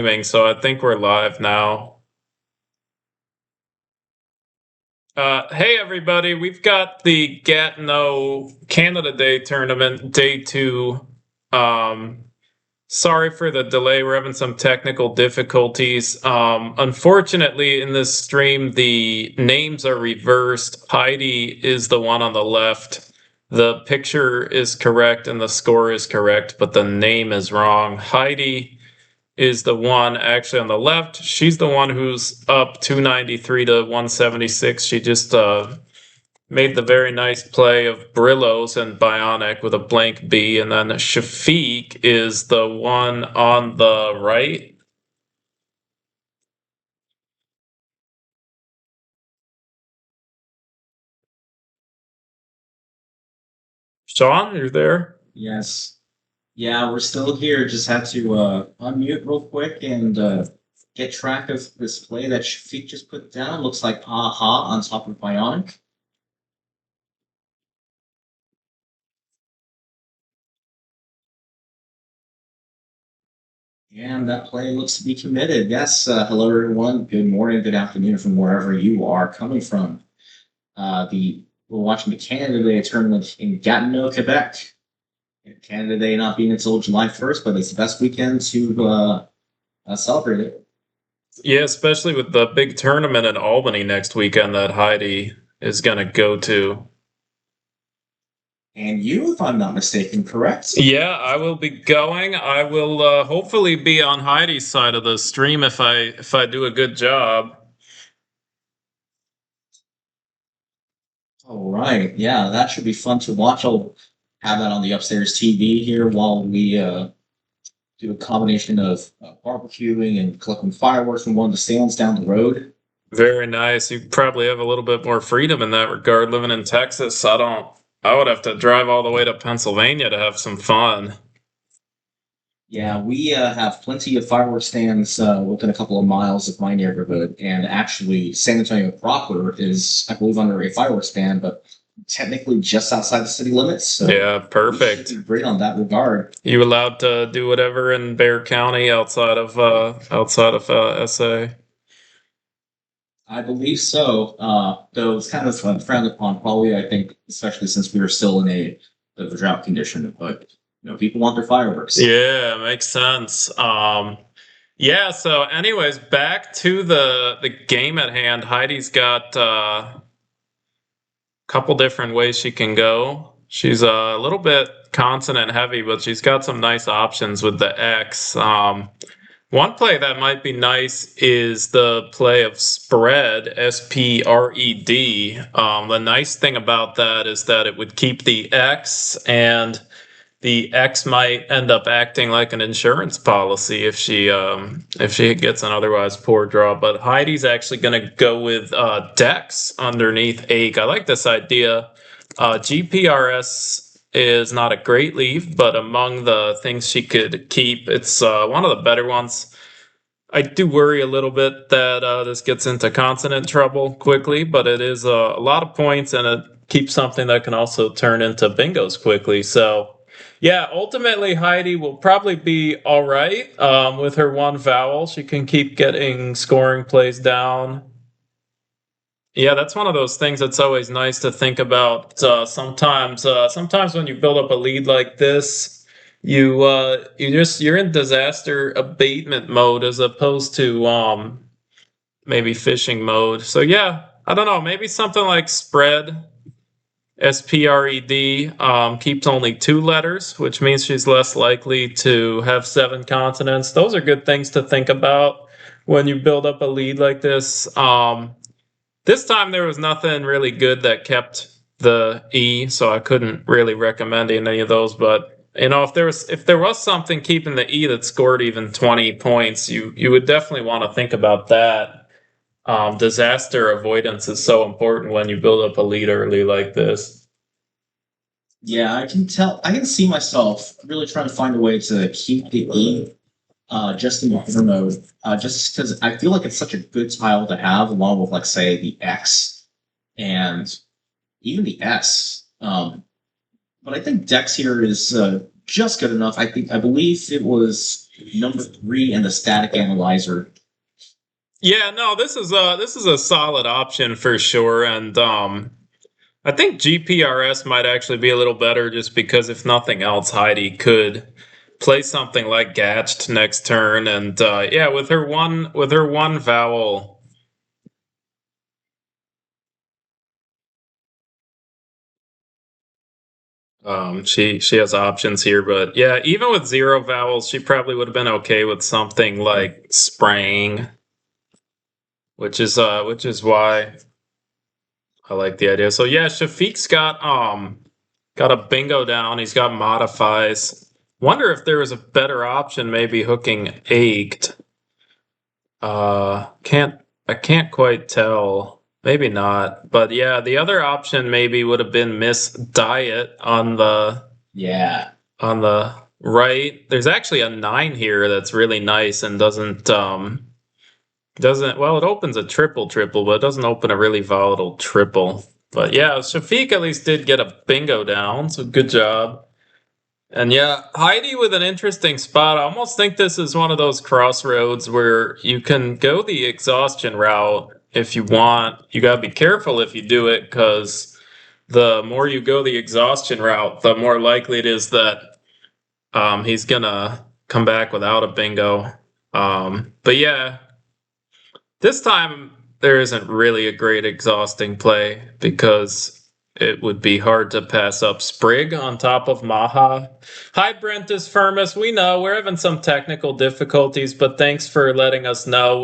So I think we're live now. Hey everybody, we've got the Gatineau Canada Day tournament, day 2. Um, Sorry for the delay. We're having some technical difficulties. Unfortunately, in this stream, the names are reversed. Heidi is the one on the left. The picture is correct and the score is correct, but the name is wrong. Heidi is the one actually on the left. She's the one who's up 293 to 176. She just made the very nice play of Brillos and Bionic with a blank B. And then Shafiq is the one on the right. Sean, you're there? Yes. Yeah, we're still here. Just had to unmute real quick and get track of this play that Shafiq just put down. Looks like Aha on top of Bionic. And that play looks to be committed. Yes. Hello, everyone. Good morning, good afternoon from wherever you are coming from. We're watching the Canada Day tournament in Gatineau, Quebec. Canada Day not being until July 1st, but it's the best weekend to celebrate it. Yeah, especially with the big tournament in Albany next weekend that Heidi is going to go to. And you, if I'm not mistaken, correct? Yeah, I will be going. I will hopefully be on Heidi's side of the stream if I do a good job. All right. Yeah, that should be fun to watch. I'll have that on the upstairs TV here while we do a combination of barbecuing and collecting fireworks from one of the stands down the road. Very nice. You probably have a little bit more freedom in that regard living in Texas. I would have to drive all the way to Pennsylvania to have some fun. Yeah, we have plenty of fireworks stands within a couple of miles of my neighborhood. And actually, San Antonio proper is, I believe, under a fireworks ban, but technically just outside the city limits. So yeah, perfect. Great on that regard. You allowed to do whatever in Bexar County outside of SA? I believe so, though it's kind of frowned upon, probably, I think, especially since we were still in a bit of a drought condition. But, people want their fireworks. Yeah, makes sense. Yeah, so anyways, back to the game at hand. Heidi's got a couple different ways she can go. She's a little bit consonant heavy, but she's got some nice options with the X. One play that might be nice is the play of spread, S-P-R-E-D. The nice thing about that is that it would keep the X, and the X might end up acting like an insurance policy if she gets an otherwise poor draw. But Heidi's actually going to go with Dex underneath Ake. I like this idea. GPRS is not a great leaf, but among the things she could keep, it's one of the better ones. I do worry a little bit that this gets into consonant trouble quickly, but it is a lot of points, and it keeps something that can also turn into bingos quickly. So, yeah, ultimately Heidi will probably be all right with her one vowel. She can keep getting scoring plays down. Yeah, that's one of those things that's always nice to think about. Sometimes when you build up a lead like this, you're in disaster abatement mode as opposed to maybe fishing mode. So yeah, I don't know, maybe something like spread, SPRED, keeps only 2 letters, which means she's less likely to have 7 consonants. Those are good things to think about when you build up a lead like this. This time there was nothing really good that kept the E, so I couldn't really recommend any of those. But if there was something keeping the E that scored even 20 points, you would definitely want to think about that. Disaster avoidance is so important when you build up a lead early like this. Yeah, I can see myself really trying to find a way to keep the E just in beginner mode, just because I feel like it's such a good tile to have, along with, like, say, the X and even the S. But I think Dex here is just good enough. I believe it was number 3 in the static analyzer. Yeah, no, this is a solid option for sure, and I think GPRS might actually be a little better just because if nothing else, Heidi could play something like Gatched next turn, and yeah, with her one vowel. She has options here, but yeah, even with zero vowels, she probably would have been okay with something like spraying, which is why I like the idea. So yeah, Shafiq's got a bingo down. He's got modifies. Wonder if there was a better option, maybe hooking ached. Can't I can't quite tell. Maybe not. But yeah, the other option maybe would have been Miss Diet Yeah. on the right. There's actually a 9 here that's really nice and doesn't well, it opens a triple triple, but it doesn't open a really volatile triple. But yeah, Shafiq at least did get a bingo down, so good job. And yeah, Heidi with an interesting spot. I almost think this is one of those crossroads where you can go the exhaustion route if you want. You gotta be careful if you do it, because the more you go the exhaustion route, the more likely it is that he's gonna come back without a bingo. But yeah, this time there isn't really a great exhausting play because it would be hard to pass up Sprig on top of Maha. Hi, Brentus Firmus. We know we're having some technical difficulties, but thanks for letting us know.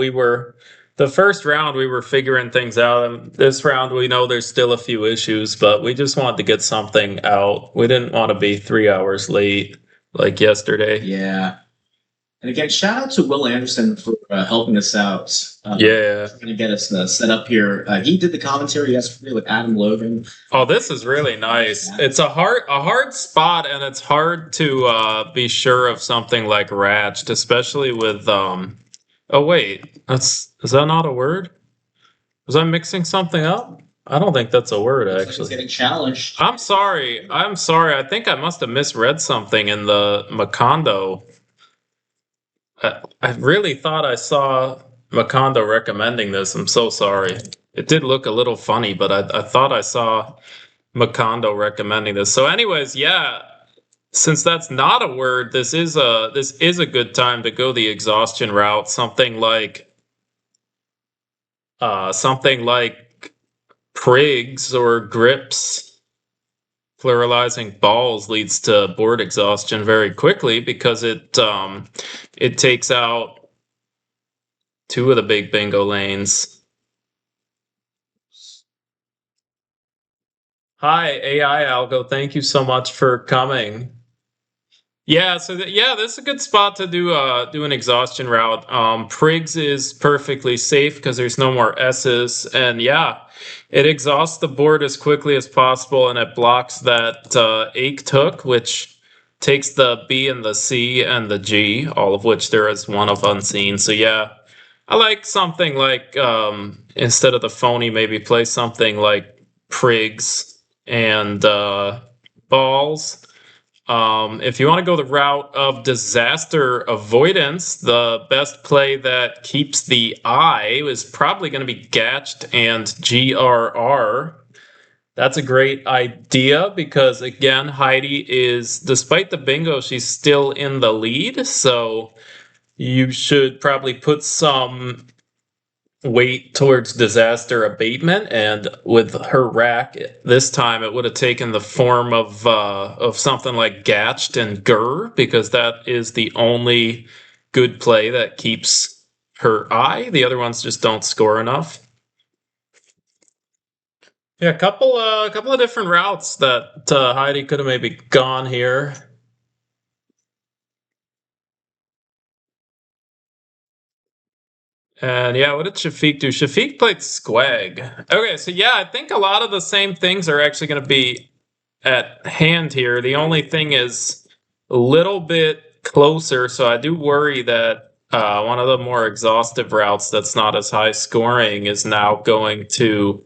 The first round we were figuring things out, and this round we know there's still a few issues, but we just wanted to get something out. We didn't want to be 3 hours late like yesterday. Yeah. And again, shout out to Will Anderson for helping us out. Yeah. Trying to get us set up here. He did the commentary yesterday with Adam Logan. Oh, this is really nice. It's a hard spot, and it's hard to be sure of something like Ratched, especially with Oh wait, is that not a word? Was I mixing something up? I don't think that's a word Looks like actually. he's getting challenged. I'm sorry. I'm sorry. I think I must have misread something in the Macondo. I really thought I saw Macondo recommending this. I'm so sorry. It did look a little funny, but I thought I saw Macondo recommending this. So, anyways, yeah, since that's not a word, this is a good time to go the exhaustion route. Something like prigs or grips. Pluralizing balls leads to board exhaustion very quickly because it takes out 2 of the big bingo lanes. Hi, AI Algo. Thank you so much for coming. Yeah, yeah, this is a good spot to do an exhaustion route. Prigs is perfectly safe because there's no more S's, and yeah, it exhausts the board as quickly as possible, and it blocks that ache took, which takes the B and the C and the G, all of which there is one of unseen. So yeah, I like something like instead of the phony, maybe play something like Prigs and balls. If you want to go the route of disaster avoidance, the best play that keeps the eye is probably going to be Gatched and GRR. That's a great idea because, again, Heidi is, despite the bingo, she's still in the lead. So you should probably put some weight towards disaster abatement, and with her rack this time it would have taken the form of something like Gatched and Gur, because that is the only good play that keeps her eye. The other ones just don't score enough. Yeah, a couple of different routes that Heidi could have maybe gone here. And yeah, what did Shafiq do? Shafiq played Squag. Okay, so yeah, I think a lot of the same things are actually going to be at hand here. The only thing is a little bit closer, so I do worry that one of the more exhaustive routes that's not as high scoring is now going to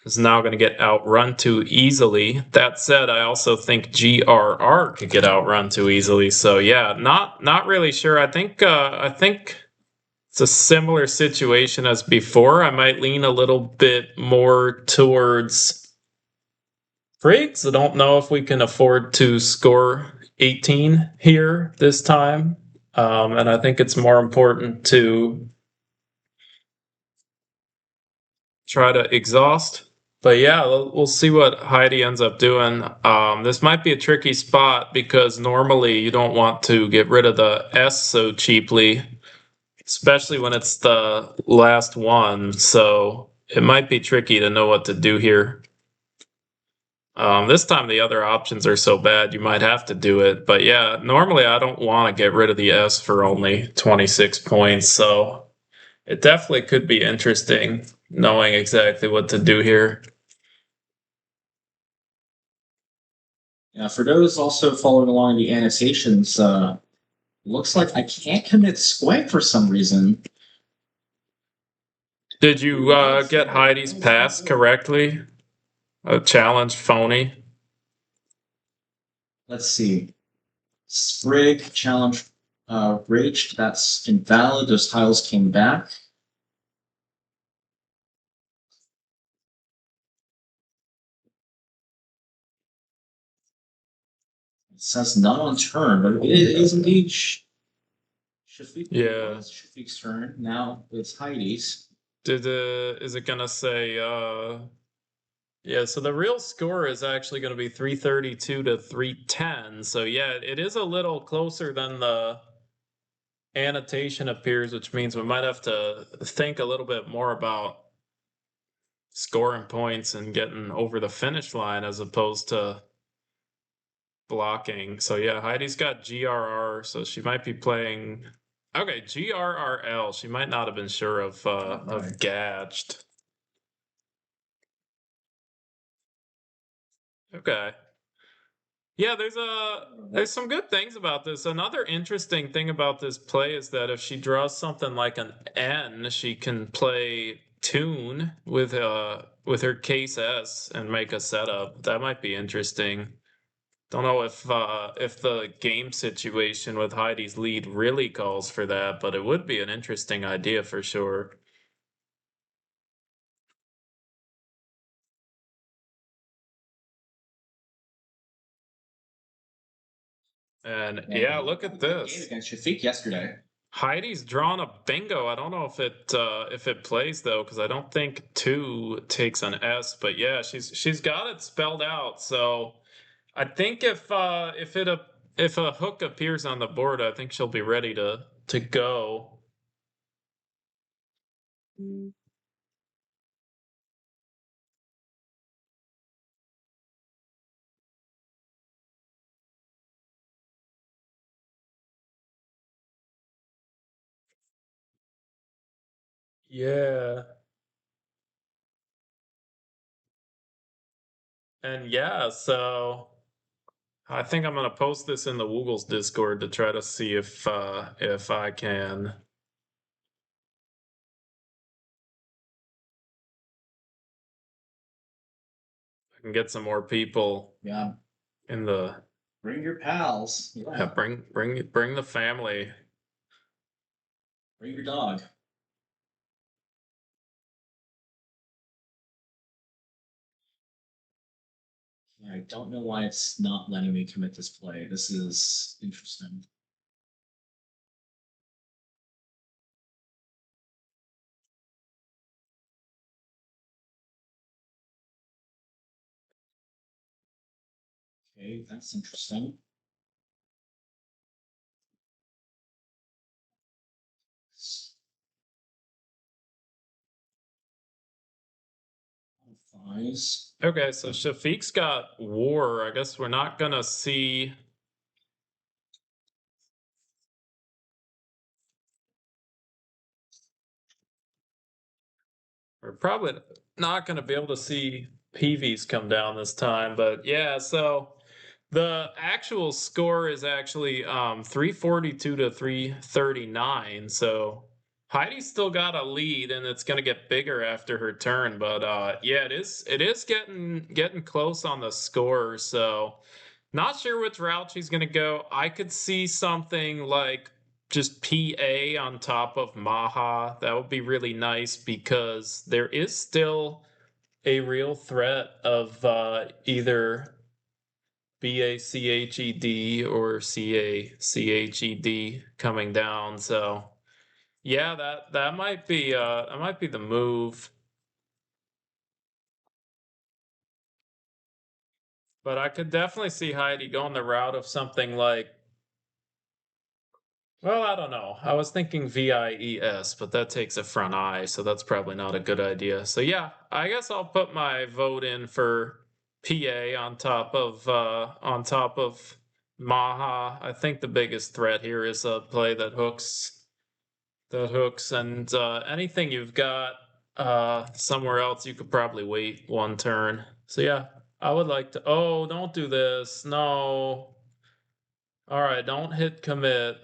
is now going to get outrun too easily. That said, I also think GRR could get outrun too easily. So yeah, not really sure. I think it's a similar situation as before. I might lean a little bit more towards Briggs. I don't know if we can afford to score 18 here this time. And I think it's more important to try to exhaust. But yeah, we'll see what Heidi ends up doing. This might be a tricky spot because normally you don't want to get rid of the S so cheaply, especially when it's the last one. So it might be tricky to know what to do here. This time the other options are so bad you might have to do it. But yeah, normally I don't want to get rid of the S for only 26 points. So it definitely could be interesting knowing exactly what to do here. For those also following along the annotations, looks like I can't commit square for some reason. Did you get Heidi's pass correctly? A challenge phony? Let's see. Sprig challenge reached. That's invalid. Those tiles came back. It says not on turn, but it is indeed Yeah. Shafiq's turn. Now it's Heidi's. Is it gonna say yeah, so the real score is actually gonna be 332 to 310. So yeah, it is a little closer than the annotation appears, which means we might have to think a little bit more about scoring points and getting over the finish line as opposed to blocking. So yeah, Heidi's got GRR, so she might be playing. Okay, GRRL. She might not have been sure of Gadged. Okay. Yeah, there's some good things about this. Another interesting thing about this play is that if she draws something like an N, she can play tune with her case S and make a setup. That might be interesting. Don't know if the game situation with Heidi's lead really calls for that, but it would be an interesting idea for sure. And yeah, look at this. Against Shafiq yesterday. Heidi's drawn a bingo. I don't know if it plays though, because I don't think two takes an S. But yeah, she's got it spelled out. So I think if a hook appears on the board, I think she'll be ready to go. Yeah. And yeah, so I think I'm gonna post this in the Woogles Discord to try to see if I can get some more people Yeah. in the Bring your pals. yeah, bring the family. Bring your dog. Yeah, I don't know why it's not letting me commit this play. This is interesting. Okay, that's interesting. Fives. Okay, so Shafiq's got war. I guess we're not gonna see. We're probably not gonna be able to see PVs come down this time, but yeah, so the actual score is actually 342 to 339. So Heidi's still got a lead, and it's going to get bigger after her turn. But yeah, it is getting close on the score. So not sure which route she's going to go. I could see something like just PA on top of Maha. That would be really nice because there is still a real threat of either BACHED or CACHED coming down. So yeah, that might be the move. But I could definitely see Heidi going the route of something like, well, I don't know. I was thinking VIES, but that takes a front I, so that's probably not a good idea. So yeah, I guess I'll put my vote in for PA on top of Maha. I think the biggest threat here is a play that hooks, and anything you've got somewhere else, you could probably wait one turn. So yeah, I would like to. Oh, don't do this. No. All right, don't hit commit.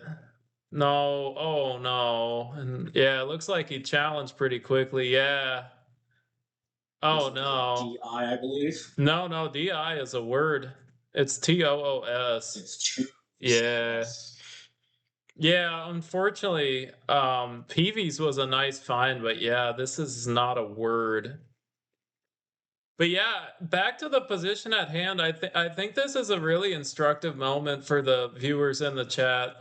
No. Oh no. And yeah, it looks like he challenged pretty quickly. Yeah. This Oh looks like no. DI, I believe. No, no. DI is a word. It's TOOS. It's two. Yeah. Yes. Yeah, unfortunately, Peavy's was a nice find, but yeah, this is not a word. But yeah, back to the position at hand. I think this is a really instructive moment for the viewers in the chat.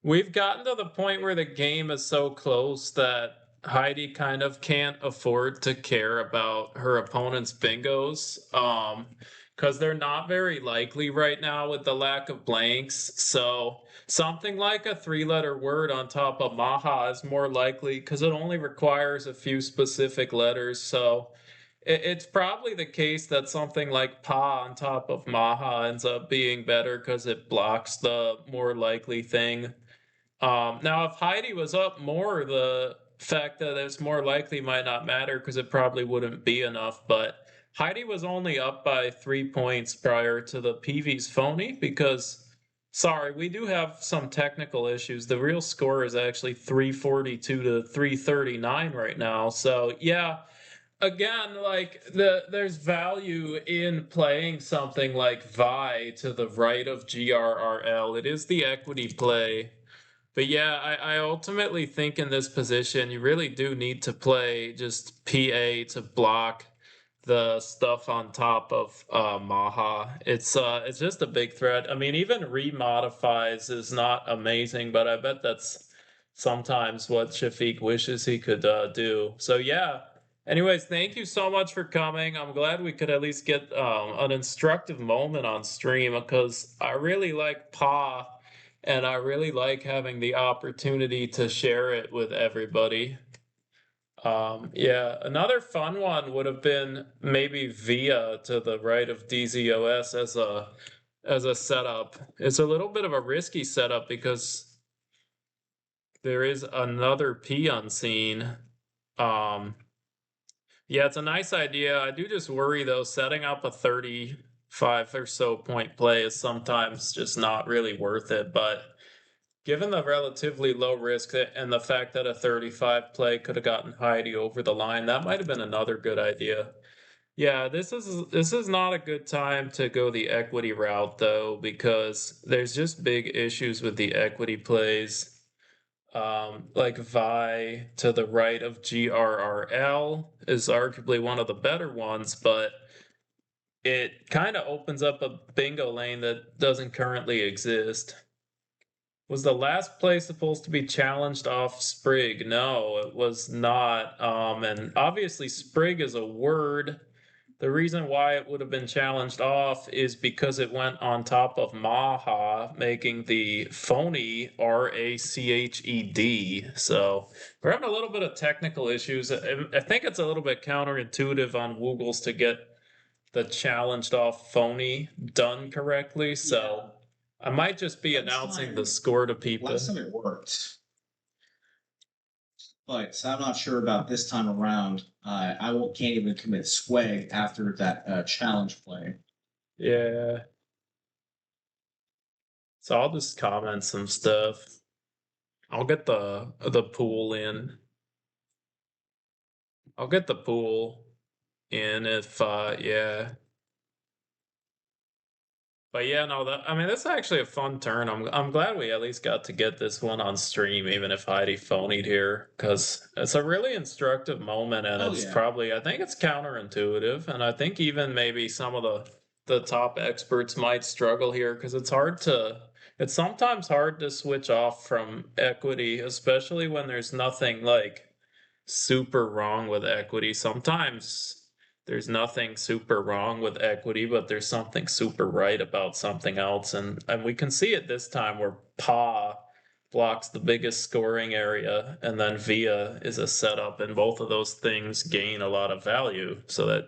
We've gotten to the point where the game is so close that Heidi kind of can't afford to care about her opponent's bingos. Because they're not very likely right now with the lack of blanks. So something like a three-letter word on top of Maha is more likely because it only requires a few specific letters. So it's probably the case that something like Pa on top of Maha ends up being better because it blocks the more likely thing. Now, if Heidi was up more, the fact that it's more likely might not matter because it probably wouldn't be enough. But Heidi was only up by 3 points prior to the PV's phony because, sorry, we do have some technical issues. The real score is actually 342 to 339 right now. So, yeah, again, like there's value in playing something like Vi to the right of GRRL. It is the equity play. But yeah, I ultimately think in this position you really do need to play just PA to block the stuff on top of Maha. It's just a big threat. I mean, even remodifies is not amazing, but I bet that's sometimes what Shafiq wishes he could do. So yeah. Anyways, thank you so much for coming. I'm glad we could at least get an instructive moment on stream because I really like Pa and I really like having the opportunity to share it with everybody. Yeah, another fun one would have been maybe Via to the right of DZOS as a setup. It's a little bit of a risky setup because there is another P unseen. Um, yeah, it's a nice idea. I do just worry though, setting up a 35 or so point play is sometimes just not really worth it, but given the relatively low risk and the fact that a 35 play could have gotten Heidi over the line, that might have been another good idea. Yeah, this is not a good time to go the equity route though, because there's just big issues with the equity plays. Like Vi to the right of GRRL is arguably one of the better ones, but it kind of opens up a bingo lane that doesn't currently exist. Was the last play supposed to be challenged off Sprig? No, it was not. And obviously, Sprig is a word. The reason why it would have been challenged off is because it went on top of Maha, making the phony RACHED. So we're having a little bit of technical issues. I think it's a little bit counterintuitive on Woogles to get the challenged off phony done correctly. So I might just be announcing the score to people. Last time it worked, but I'm not sure about this time around. Can't even commit swag after that challenge play. Yeah. So I'll just comment some stuff. I'll get the pool in. I'll get the pool in if yeah. But yeah, no, that I mean that's actually a fun turn. I'm glad we at least got to get this one on stream, even if Heidi phonied here, because it's a really instructive moment, and Oh it's yeah. probably I think it's counterintuitive, and I think even maybe some of the top experts might struggle here because it's sometimes hard to switch off from equity, especially when there's nothing like super wrong with equity. Sometimes there's nothing super wrong with equity, but there's something super right about something else. And we can see it this time where Pa blocks the biggest scoring area, and then Via is a setup, and both of those things gain a lot of value. So that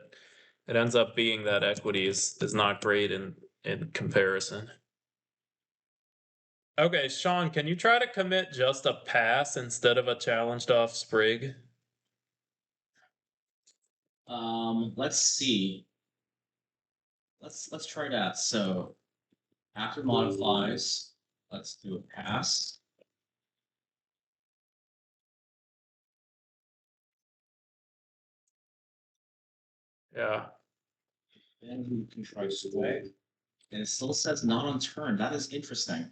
it ends up being that equity is not great in comparison. Okay, Sean, can you try to commit just a pass instead of a challenged off sprig? Let's see. Let's try that. So after modifies, let's do a pass. Yeah. Then we can try sway. And it still says not on turn. That is interesting.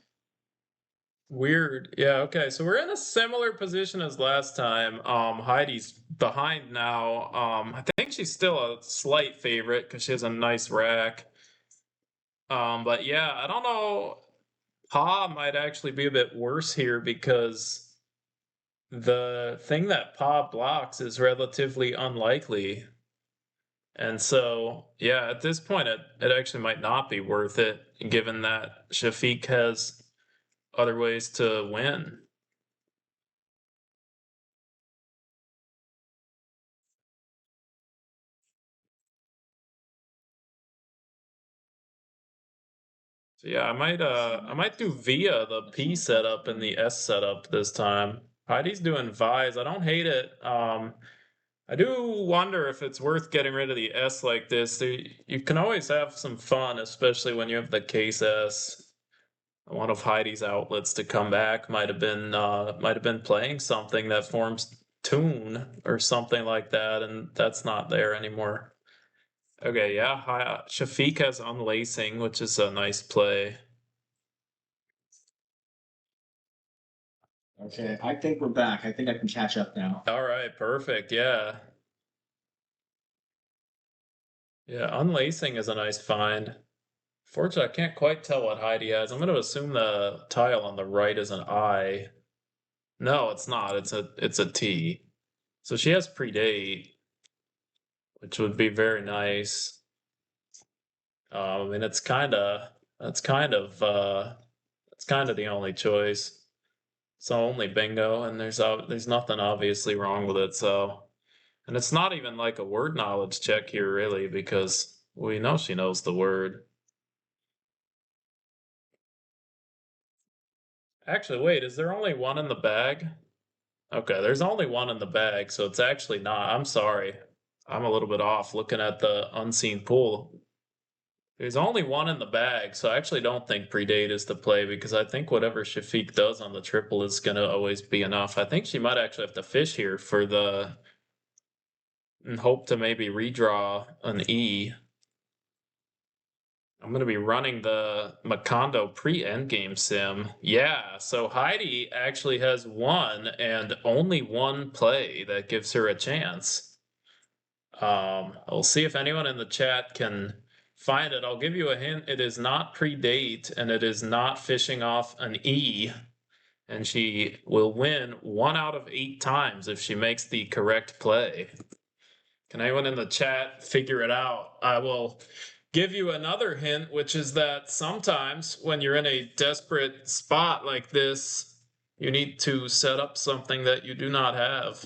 Weird. Yeah, okay. So we're in a similar position as last time. Heidi's behind now. I think she's still a slight favorite because she has a nice rack. But yeah, I don't know. Pa might actually be a bit worse here because the thing that Pa blocks is relatively unlikely. And so, yeah, at this point, it actually might not be worth it, given that Shafiq has other ways to win. So yeah, I might do via the P setup and the S setup this time. Heidi's doing Vi's. I don't hate it. I do wonder if it's worth getting rid of the S like this. You can always have some fun, especially when you have the case S. One of Heidi's outlets to come back might have been playing something that forms tune or something like that, and that's not there anymore. Okay, yeah, Shafiq has unlacing, which is a nice play. Okay, I think we're back. I think I can catch up now. All right, perfect. Yeah. Yeah, unlacing is a nice find. Fortunately, I can't quite tell what Heidi has. I'm going to assume the tile on the right is an I. No, it's not. It's a T. So she has predate, which would be very nice. I mean, that's kind of the only choice. So only bingo, and there's nothing obviously wrong with it. So, and it's not even like a word knowledge check here, really, because we know she knows the word. Actually, wait, is there only one in the bag? Okay, there's only one in the bag, so it's actually not. I'm sorry. I'm a little bit off looking at the unseen pool. There's only one in the bag, so I actually don't think predate is the play because I think whatever Shafiq does on the triple is going to always be enough. I think she might actually have to fish here for the and hope to maybe redraw an E. I'm going to be running the Macondo pre-endgame sim. Yeah, so Heidi actually has one and only one play that gives her a chance. I'll see if anyone in the chat can find it. I'll give you a hint. It is not predate and it is not fishing off an E. And she will win 1 out of 8 times if she makes the correct play. Can anyone in the chat figure it out? I will give you another hint, which is that sometimes when you're in a desperate spot like this, you need to set up something that you do not have.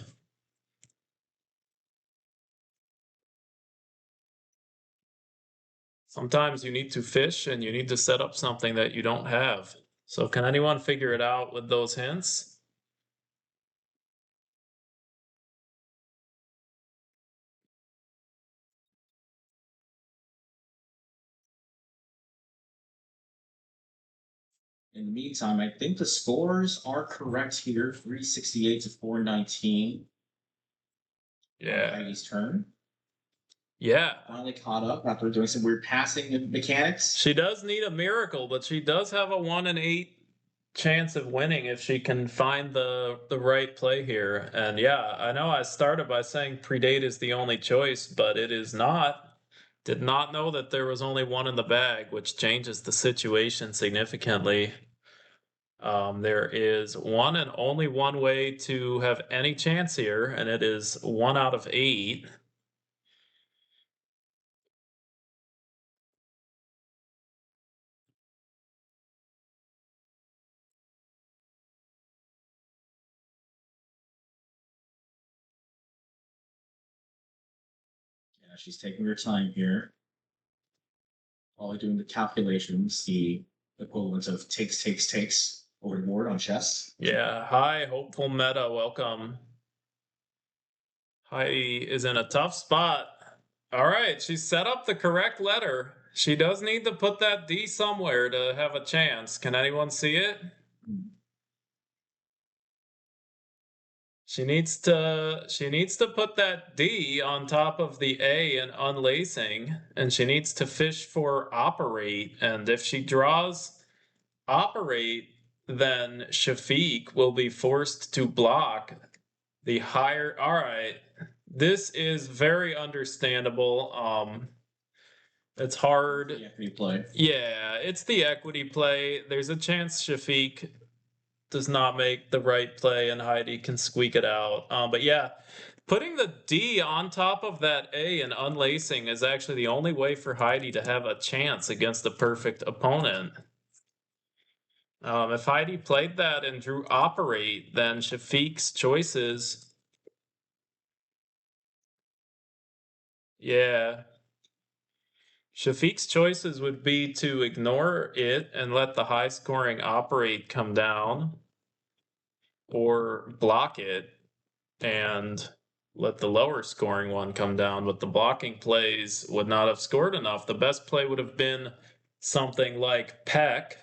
Sometimes you need to fish and you need to set up something that you don't have. So can anyone figure it out with those hints? In the meantime, I think the scores are correct here 368 to 419 on Yeah. Heidi's turn. Yeah. Finally caught up after doing some weird passing mechanics. She does need a miracle, but she does have a 1 in 8 chance of winning if she can find the right play here. And yeah, I know I started by saying predate is the only choice, but it is not. Did not know that there was only one in the bag, which changes the situation significantly. There is one and only one way to have any chance here, and it is 1 out of 8. Yeah, she's taking her time here. While doing the calculations, the equivalent of takes over the board on chess. Yeah, hi, hopeful meta, welcome. Heidi is in a tough spot. All right, she set up the correct letter. She does need to put that D somewhere to have a chance. Can anyone see it? She needs to put that D on top of the A in unlacing, and she needs to fish for operate. And if she draws operate, then Shafiq will be forced to block the higher. All right, this is very understandable. It's hard. The equity play. Yeah, it's the equity play. There's a chance Shafiq does not make the right play and Heidi can squeak it out. But yeah, putting the D on top of that A and unlacing is actually the only way for Heidi to have a chance against a perfect opponent. If Heidi played that and drew operate, then Shafiq's choices. Yeah. Shafiq's choices would be to ignore it and let the high scoring operate come down, or block it and let the lower scoring one come down. But the blocking plays would not have scored enough. The best play would have been something like Peck,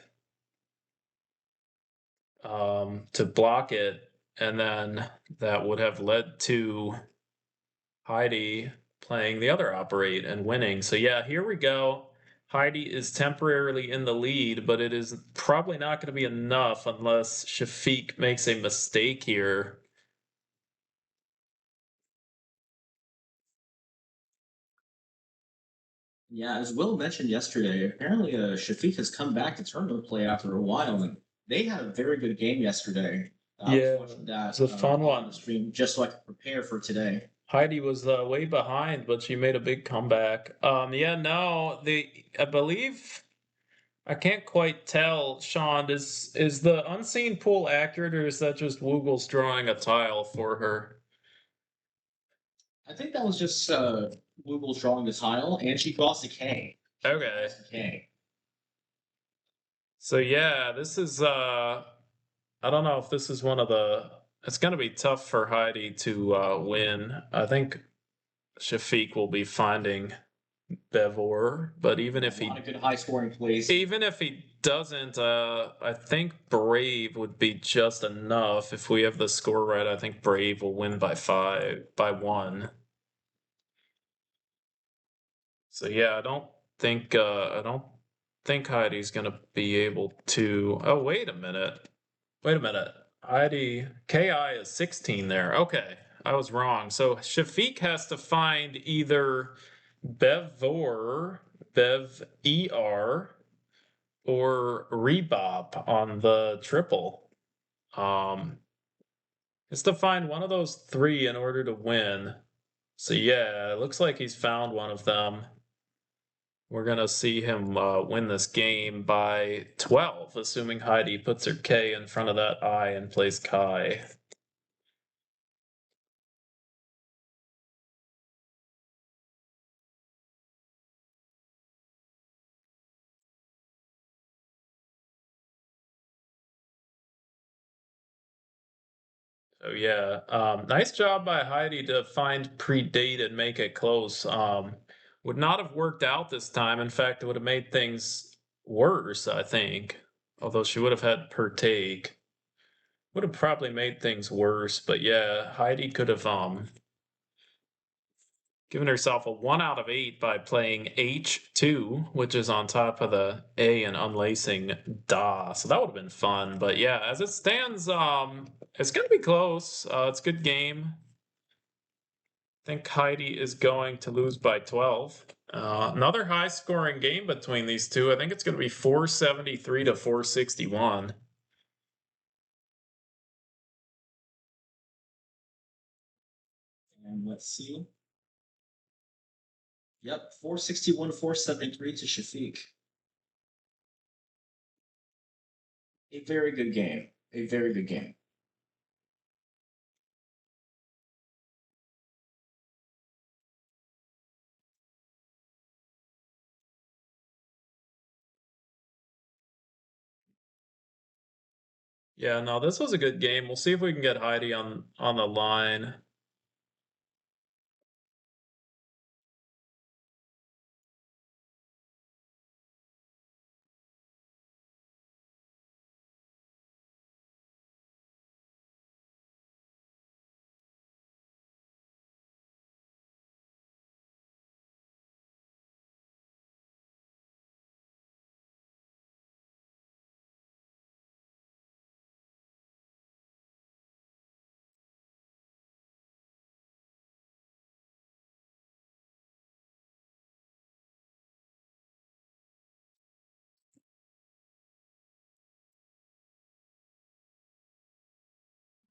to block it, and then that would have led to Heidi playing the other operate and winning. So yeah, here we go. Heidi is temporarily in the lead, but it is probably not going to be enough unless Shafiq makes a mistake here. Yeah, as Will mentioned yesterday, apparently Shafiq has come back to tournament play after a while, and they had a very good game yesterday. I was Yeah, watching that it's a fun on one. the stream just so I could prepare for today. Heidi was way behind, but she made a big comeback. Yeah, no, I believe I can't quite tell. Sean, is the unseen pool accurate, or is that just Woogle's drawing a tile for her? I think that was just Google drawing the tile, and she crossed a K. Okay. Crossed a K. So yeah, this is I don't know if this is one of the. It's going to be tough for Heidi to win. I think Shafiq will be finding Bevor, but even if A lot he of good high scoring plays. even if he doesn't, I think Brave would be just enough. If we have the score right, I think Brave will win by 1. So yeah, I don't think Heidi's gonna be able to. Oh, wait a minute. Wait a minute. Heidi KI is 16 there. Okay, I was wrong. So Shafiq has to find either Bevor, Bev ER, or Rebop on the triple. Um, it's to find one of those three in order to win. So yeah, it looks like he's found one of them. We're gonna see him win this game by 12, assuming Heidi puts her K in front of that I and plays Kai. So yeah, nice job by Heidi to find predate and make it close. Would not have worked out this time. In fact, it would have made things worse, I think. although she would have had per take. Would have probably made things worse, but yeah, Heidi could have given herself a 1 out of 8 by playing H2, which is on top of the A and unlacing Da. So that would have been fun. But yeah, as it stands, it's gonna be close. It's a good game. I think Heidi is going to lose by 12. Another high scoring game between these two. I think it's going to be 473 to 461. And let's see. Yep, 461, 473 to Shafiq. A very good game. A very good game. Yeah, no, this was a good game. We'll see if we can get Heidi on the line.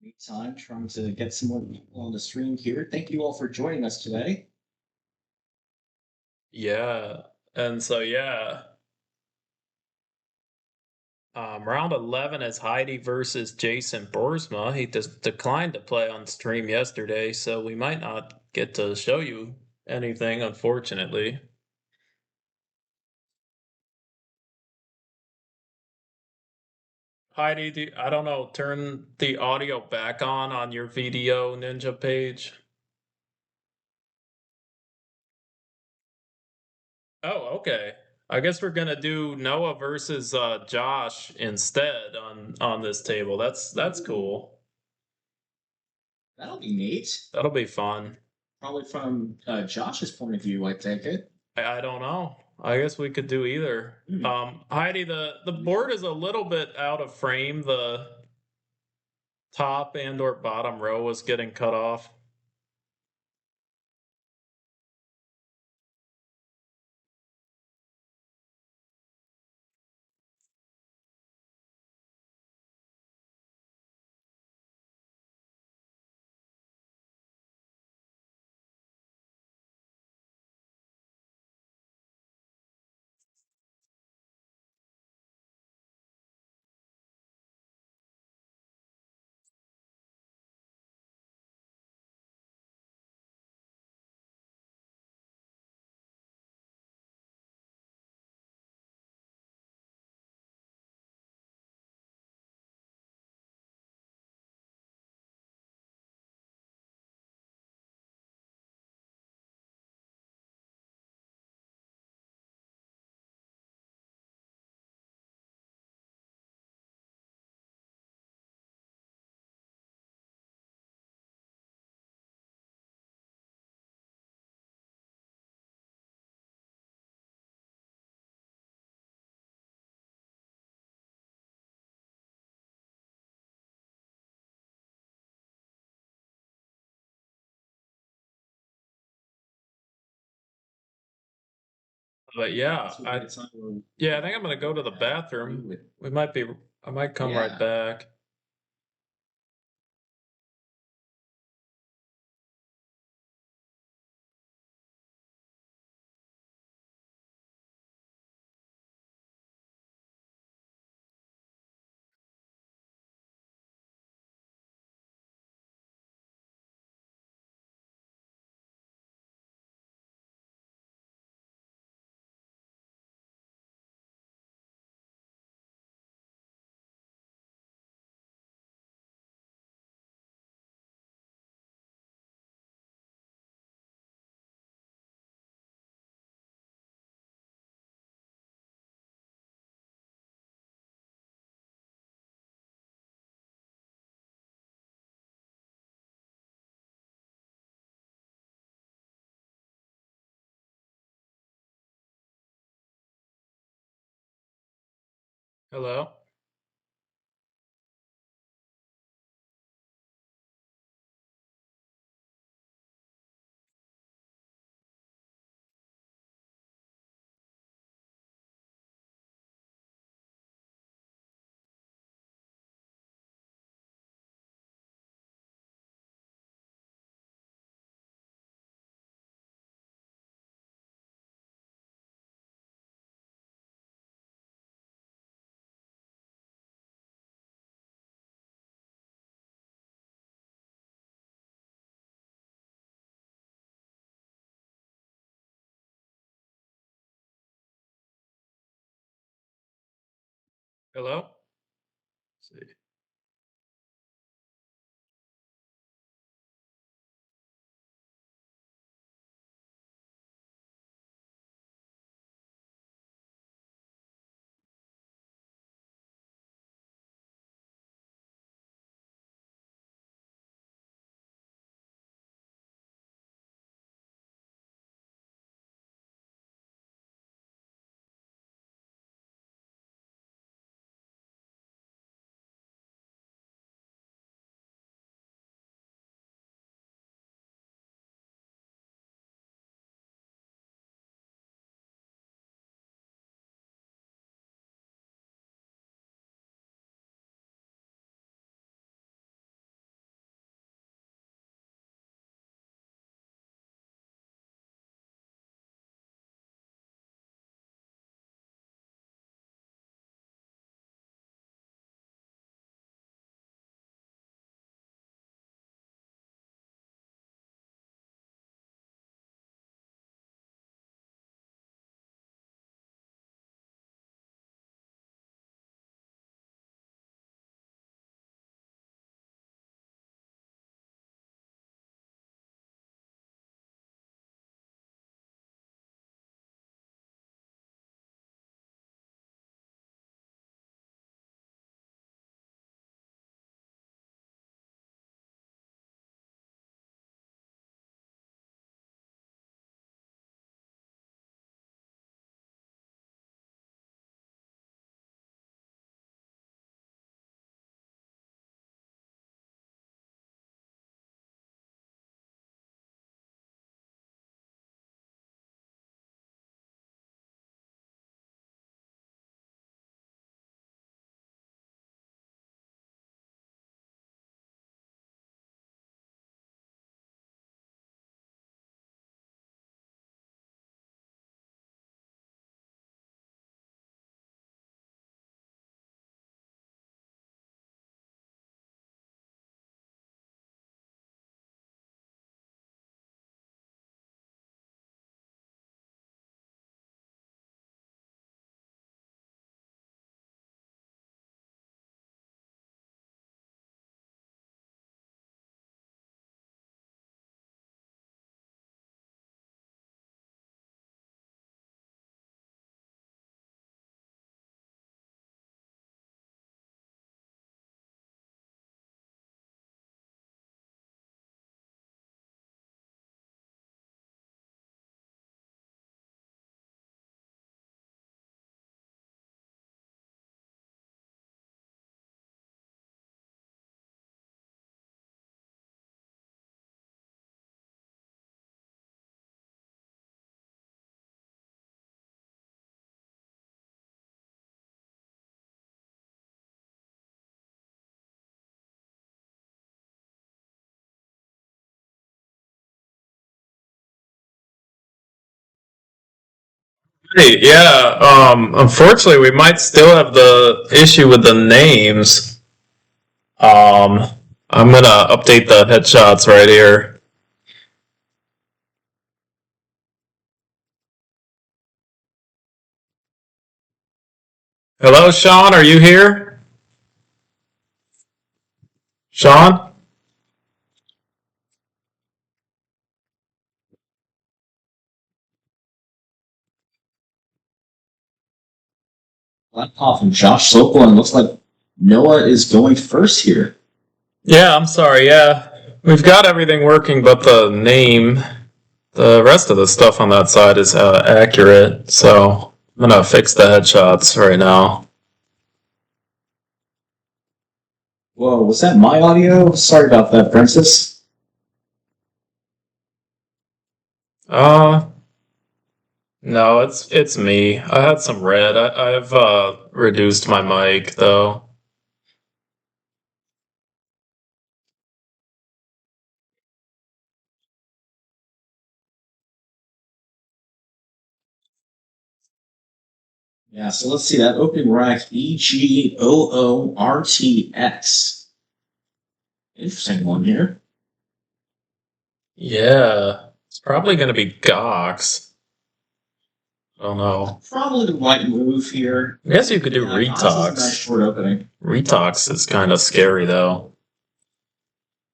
Meantime, trying to get some more people on the stream here. Thank you all for joining us today. Yeah. And so yeah, round 11 is Heidi versus Jason Borsma. He just declined to play on stream yesterday, so we might not get to show you anything, unfortunately. Heidi, I don't know, turn the audio back on your video Ninja page. Oh, okay. I guess we're gonna do Noah versus Josh instead on this table. That's cool. That'll be neat. That'll be fun. Probably from Josh's point of view, I take it. I don't know. I guess we could do either. Hmm. Heidi, the board is a little bit out of frame. The top and or bottom row was getting cut off. But yeah, I think I'm gonna go to the bathroom. I might come right Yeah. back. Hello? Hello? Let's see. Hey, yeah, unfortunately, we might still have the issue with the names. Um, I'm gonna update the headshots right here. Hello, Sean, are you here? Sean? Blackoff and Josh Sokol, and looks like Noah is going first here. Yeah, I'm sorry, yeah. We've got everything working but the name. The rest of the stuff on that side is accurate, so I'm gonna fix the headshots right now. Whoa, was that my audio? Sorry about that, Princess. Uh, no, it's me. I had some red. I've reduced my mic though. Yeah, so let's see that opening rack EGOORTX. Interesting one here. Yeah, it's probably gonna be Gox. I don't know. Probably the right move here. I guess you could do Yeah, Goss is a nice Retox. short opening. Retox is kind of scary though.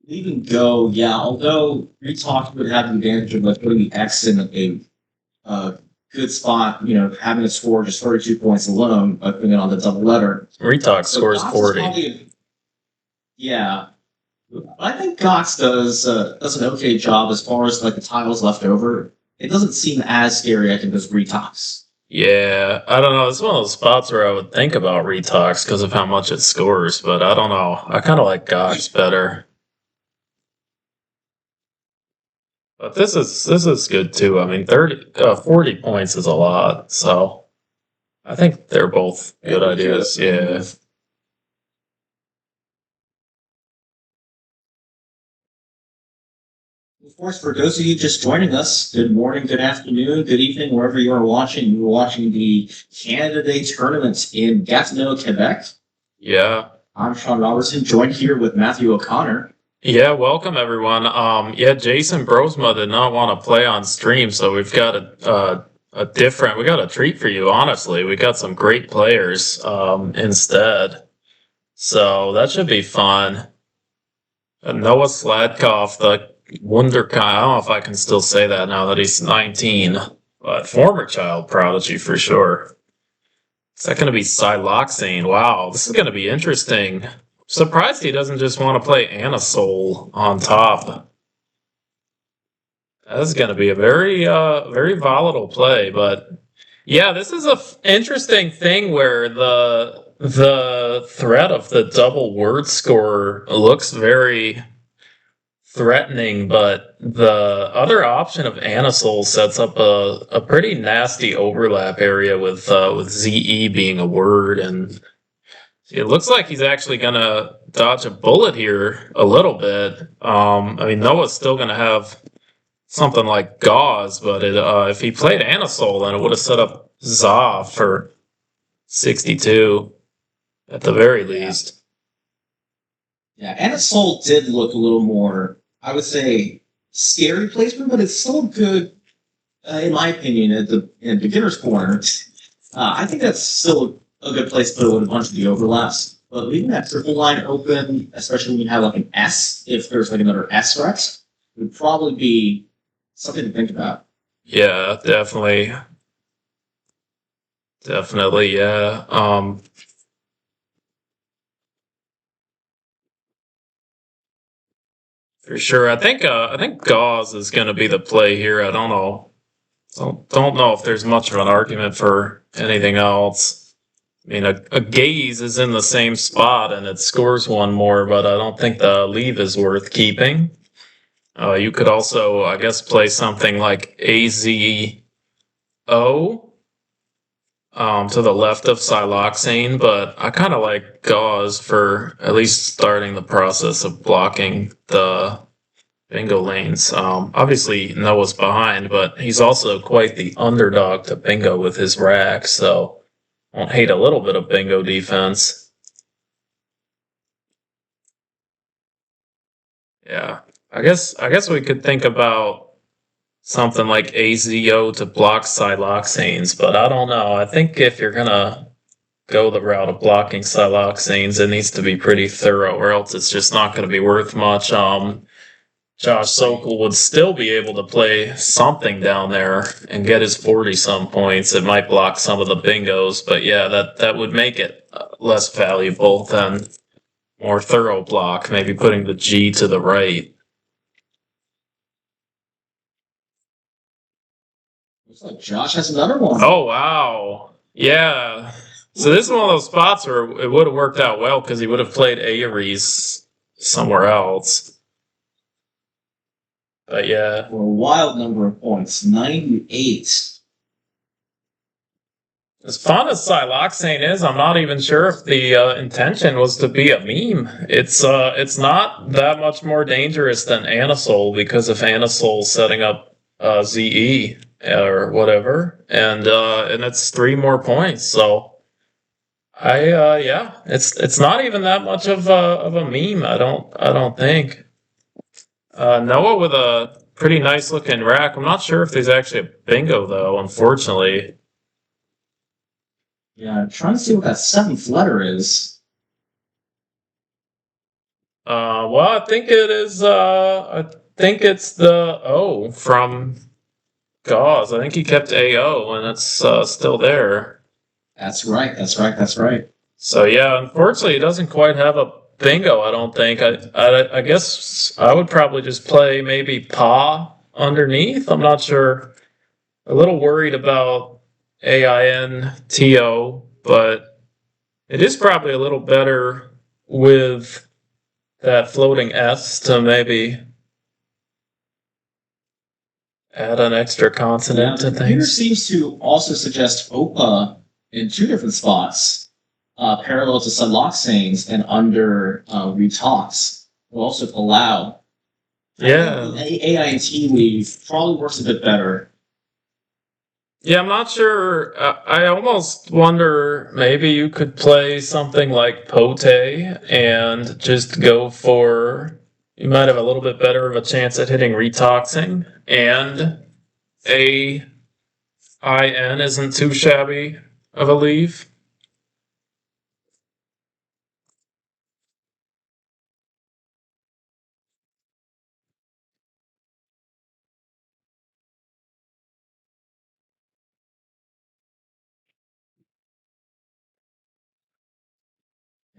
Leave and go, yeah. Although Retalk would have the advantage of like putting the X in a good spot, having a score just 32 points alone, by putting it on the double letter. Retox So scores Goss is 40. probably, yeah. I think Cox does an okay job as far as like the tiles left over. It doesn't seem as scary, I think, as Retox. Yeah, I don't know. It's one of those spots where I would think about Retox because of how much it scores, but I don't know. I kind of like Gox better. But this is good too. I mean, 40 points is a lot, so I think they're both good ideas. Yeah. Of course, for those of you just joining us, good morning, good afternoon, good evening, wherever you are watching. You are watching the Canada Day tournament in Gatineau, Quebec. Yeah. I'm Sean Robertson, joined here with Matthew O'Connor. Yeah, welcome everyone. Yeah, Jason Brosma did not want to play on stream, so we've got we got a treat for you, honestly. We got some great players instead. So that should be fun. Noah Sladkov, the Wunderkind. I don't know if I can still say that now that he's 19, but former child prodigy for sure. Is that going to be Siloxane? Wow, this is going to be interesting. Surprised he doesn't just want to play Anasol on top. That's going to be a very volatile play, but yeah, this is a interesting thing where the threat of the double word score looks very threatening, but the other option of Anasol sets up a pretty nasty overlap area with ZE being a word, and it looks like he's actually gonna dodge a bullet here a little bit. I mean, Noah's still gonna have something like Gauze, but if he played Anasol, then it would have set up Zav for 62 at the very least. Yeah, Anasol did look a little more, I would say, scary placement, but it's still good, in my opinion, in beginner's corner. I think that's still a good place to put it with a bunch of the overlaps. But leaving that triple line open, especially when you have like an S, if there's like another S threat, would probably be something to think about. Yeah, definitely. Definitely, yeah. For sure. I think Gauze is gonna be the play here. I don't know. Don't know if there's much of an argument for anything else. I mean, a gaze is in the same spot and it scores one more, but I don't think the leave is worth keeping. You could also, I guess, play something like AZO to the left of Siloxane, but I kind of like Gauze for at least starting the process of blocking the bingo lanes. Obviously, Noah's behind, but he's also quite the underdog to bingo with his rack, so won't hate a little bit of bingo defense. Yeah, I guess we could think about something like AZO to block Siloxanes, but I don't know. I think if you're gonna go the route of blocking Siloxanes, it needs to be pretty thorough, or else it's just not going to be worth much. Josh Sokol would still be able to play something down there and get his 40 some points. It might block some of the bingos, but yeah, that would make it less valuable than more thorough block, maybe putting the G to the right. Looks like Josh has another one. Oh, wow. Yeah. So this is one of those spots where it would have worked out well because he would have played Ares somewhere else. But yeah, For a wild number of points, 98. as fun as siloxane is, I'm not even sure if the intention was to be a meme. It's not that much more dangerous than anisole because of anisole setting up ZE or whatever, and it's 3 more points. So yeah, it's not even that much of a meme. I don't think. Noah with a pretty nice looking rack. I'm not sure if there's actually a bingo though. Unfortunately. Yeah, I'm trying to see what that seventh letter is. Well, I think it is. I think it's the O from Gauze. I think he kept AO, and it's still there. That's right. That's right. That's right. So yeah, unfortunately, it doesn't quite have a bingo. I don't think. I guess I would probably just play maybe Pa underneath. I'm not sure. A little worried about AINTO, but it is probably a little better with that floating S to maybe add an extra consonant to the computer things. seems to also suggest OPA in two different spots, parallel to subloxanes and under retalks. Will also allow. Yeah. AINT leave probably works a bit better. Yeah, I'm not sure. I almost wonder maybe you could play something like Pote and just go for. You might have a little bit better of a chance at hitting retoxing, and AIN isn't too shabby of a leave.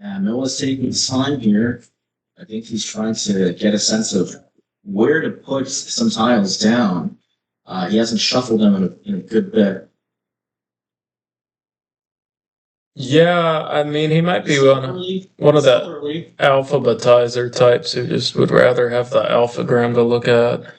Yeah, Noah's taking his time here. I think he's trying to get a sense of where to put some tiles down. He hasn't shuffled them in a good bit. Yeah, I mean he might be one of the alphabetizer types who just would rather have the alphagram to look at.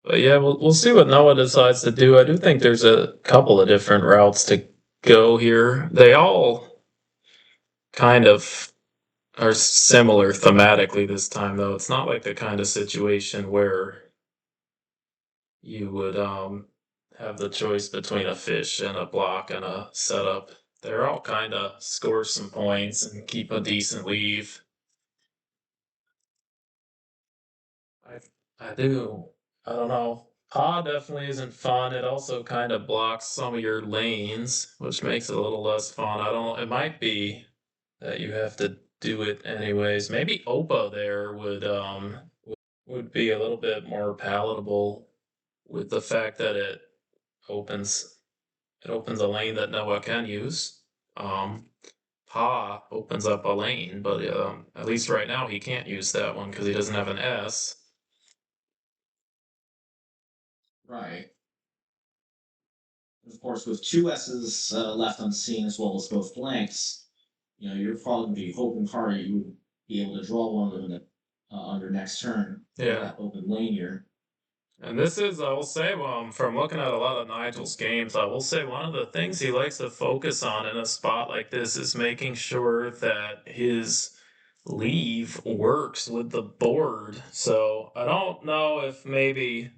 But yeah, we'll see what Noah decides to do. I do think there's a couple of different routes to go here. They all kind of are similar thematically this time, though. It's not like the kind of situation where you would have the choice between a fish and a block and a setup. They're all kind of score some points and keep a decent leave. I I do. I don't know. Pod definitely isn't fun. It also kind of blocks some of your lanes, which makes it a little less fun. I don't. It might be that you have to do it anyways. Maybe Opa there would be a little bit more palatable with the fact that opens it opens a lane that Noah can use. Um, Pa opens up a lane, but at least right now he can't use that one because he doesn't have an S. Right. Of course, with two S's left unseen as well as both blanks, you're probably going to be hoping hard you would be able to draw one of them on your next turn. Yeah. That open lane here. And this is, I will say, from looking at a lot of Nigel's games, I will say one of the things he likes to focus on in a spot like this is making sure that his leave works with the board. So I don't know if maybe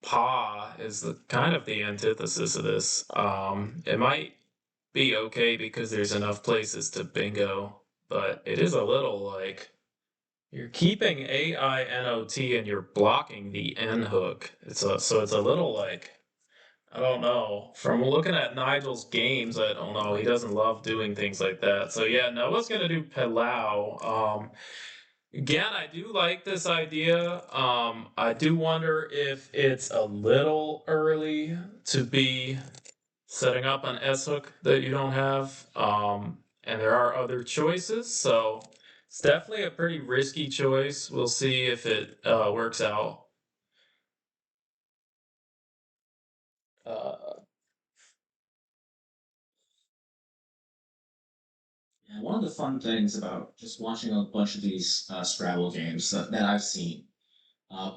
Pa is the kind of the antithesis of this. It might be okay because there's enough places to bingo, but it is a little like you're keeping AINOT and you're blocking the N hook. So it's a little like I don't know. From looking at Nigel's games, I don't know. He doesn't love doing things like that. So yeah, Noah's gonna do Palau. Again, I do like this idea. I do wonder if it's a little early to be setting up an S hook that you don't have. And there are other choices, so It's definitely a pretty risky choice. We'll see if it works out. Uh, Yeah, one of the fun things about just watching a bunch of these Scrabble games that I've seen,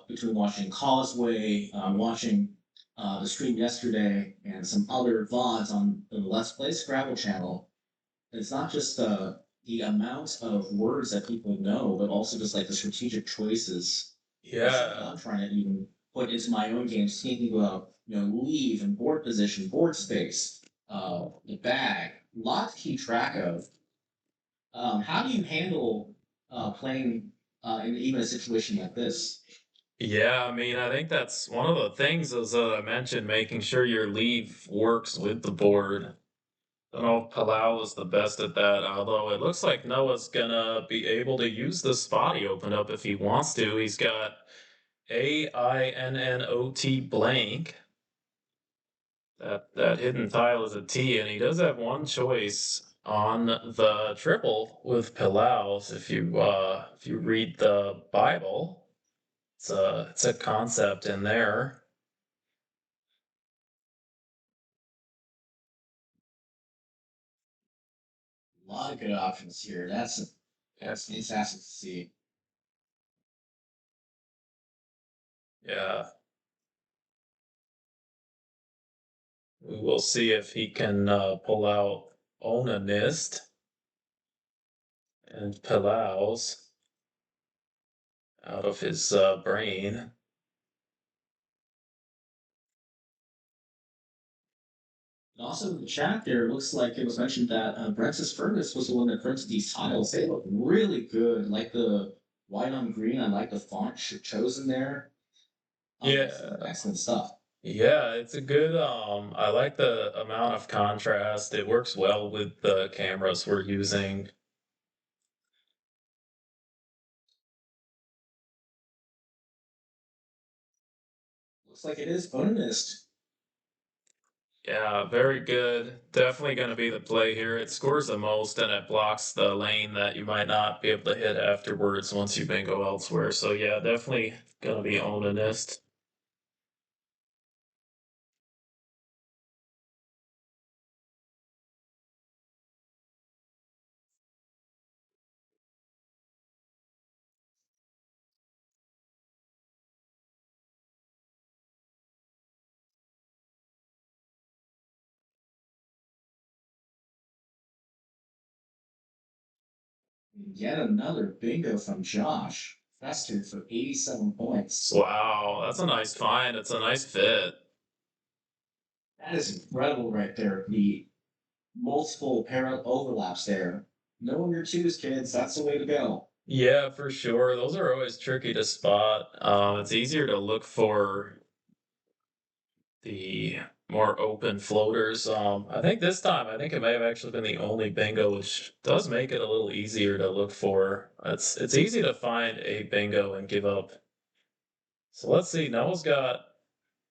between watching Causeway, watching the stream yesterday, and some other VODs on the Let's Play Scrabble channel, it's not just the amount of words that people know, but also just like the strategic choices. That's something that yeah, I'm trying to even put into my own games, thinking about leave and board position, board space, the bag, a lot to keep track of. How do you handle playing in even a situation like this? yeah. I mean, I think that's one of the things, as I mentioned, making sure your leave works with the board. I don't know if Palau is the best at that, although it looks like Noah's gonna be able to use the spot he opened up if he wants to. He's got AINNOT blank. That hidden tile is a T, and he does have one choice on the triple with Palau's. If you read the Bible, it's a concept in there. A lot of good options here. That's fantastic to see. Yeah, we will see if he can pull out Onanist and Palau's out of his brain. And also in the chat there, it looks like it was mentioned that Brent's Furnace was the one that printed these tiles. They look really good. Like the white on green, I like the font chosen there. Yeah, Excellent stuff. yeah, it's a good. I like the amount of contrast. It works well with the cameras we're using. Looks like it is bonus. Yeah, very good. Definitely going to be the play here. It scores the most and it blocks the lane that you might not be able to hit afterwards once you bingo elsewhere. So yeah, definitely going to be onanist. Yet another bingo from Josh. Fester for 87 points. Wow, that's a nice find. It's a nice fit. That is incredible right there. The multiple parallel overlaps there. Knowing your twos, kids, that's the way to go. Yeah, for sure. Those are always tricky to spot. It's easier to look for the more open floaters. I think this time, I think it may have actually been the only bingo, which does make it a little easier to look for. It's easy to find a bingo and give up. So let's see. Noah's got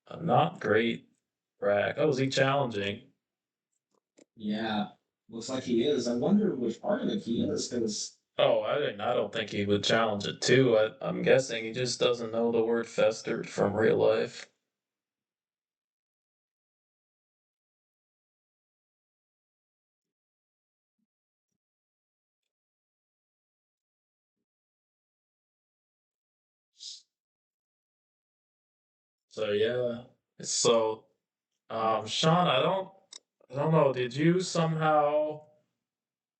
a not great rack. Oh, is he challenging? Yeah, looks like he is. I wonder which part of it he is, because Oh, I don't think he would challenge it too. I'm guessing he just doesn't know the word festered from real life. So yeah. So Sean, I don't know. Did you somehow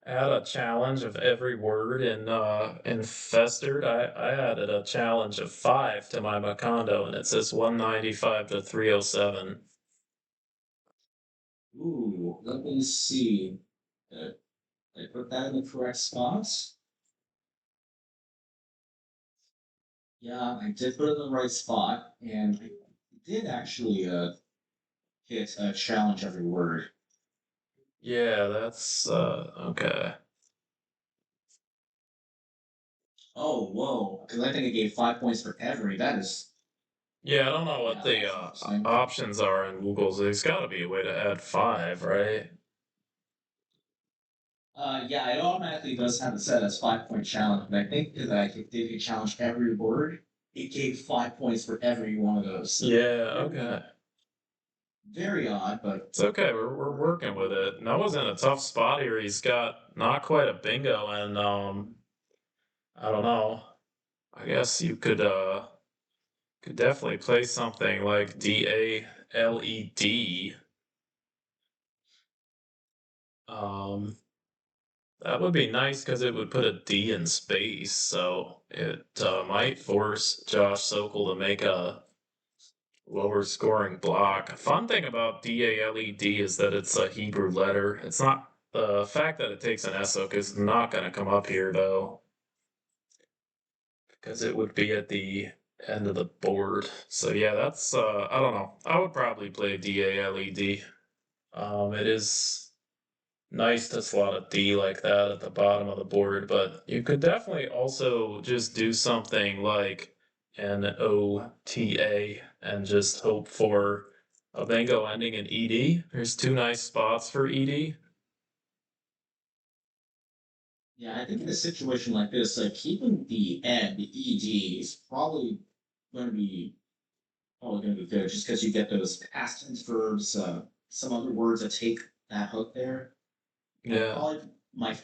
add a challenge of every word in festered? I added a challenge of five to my Macondo, and it says 195 to 307. ooh, let me see. Uh, I put that in the correct spots. Yeah, I did put it in the right spot, and I did actually hit a challenge every word. Yeah, that's okay. Oh, whoa! Because I think I gave 5 points for every. That is, Yeah, I don't know what yeah, the that's interesting. options are in Google's. There's got to be a way to add five, right? Yeah, it automatically does have it set as 5 point challenge, but I think that I did a challenge every word. It gave 5 points for every one of those. Yeah, okay. Very odd, but It's okay. We're working with it. Noah's in a tough spot here. He's got not quite a bingo, and I don't know. I guess you could definitely play something like DALED. Um, that would be nice because it would put a D in space, so it might force Josh Sokol to make a lower scoring block. Fun thing about DALED is that it's a Hebrew letter. It's not the fact that it takes an S hook is not going to come up here though, because it would be at the end of the board. So yeah, that's I don't know. I would probably play DALED. It is nice to slot a D like that at the bottom of the board, but you could definitely also just do something like NOTA and just hope for a bingo ending in ED. There's two nice spots for ED. yeah, I think in a situation like this, like keeping the N, the ED, is probably going to be good, just because you get those past tense verbs, some other words that take that hook there. Yeah. Probably my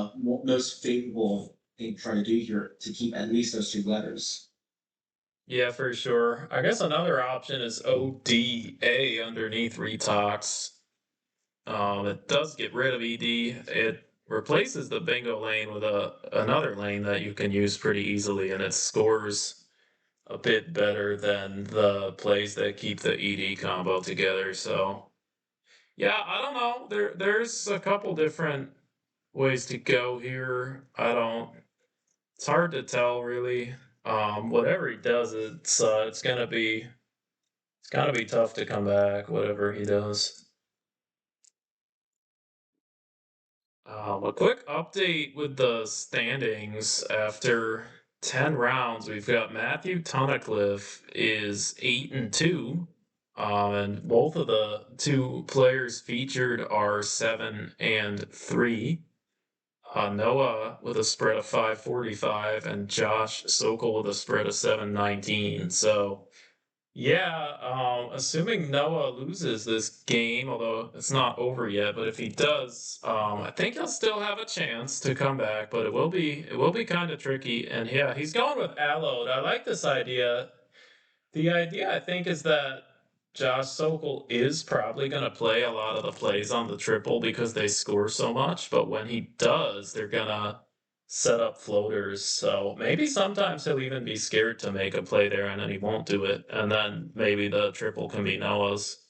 most favorable thing to try to do here to keep at least those two letters. Yeah, for sure. I guess another option is ODA underneath Retox. It does get rid of ED. It replaces the bingo lane with another lane that you can use pretty easily, and it scores a bit better than the plays that keep the ED combo together. So yeah, I don't know. There's a couple different ways to go here. I don't. It's hard to tell really. Whatever he does, it's gonna be tough to come back. Whatever he does. A quick update with the standings after 10 rounds. We've got Matthew Tunnicliffe is 8-2. And both of the two players featured are 7-3. Noah with a spread of 545 and Josh Sokol with a spread of 719. So yeah, assuming Noah loses this game, although it's not over yet, but if he does, I think he'll still have a chance to come back, but it will be kind of tricky. And yeah, he's going with Allowed. I like this idea. The idea I think is that Josh Sokol is probably going to play a lot of the plays on the triple because they score so much, but when he does, they're going to set up floaters. So maybe sometimes he'll even be scared to make a play there and then he won't do it. And then maybe the triple can be Noah's.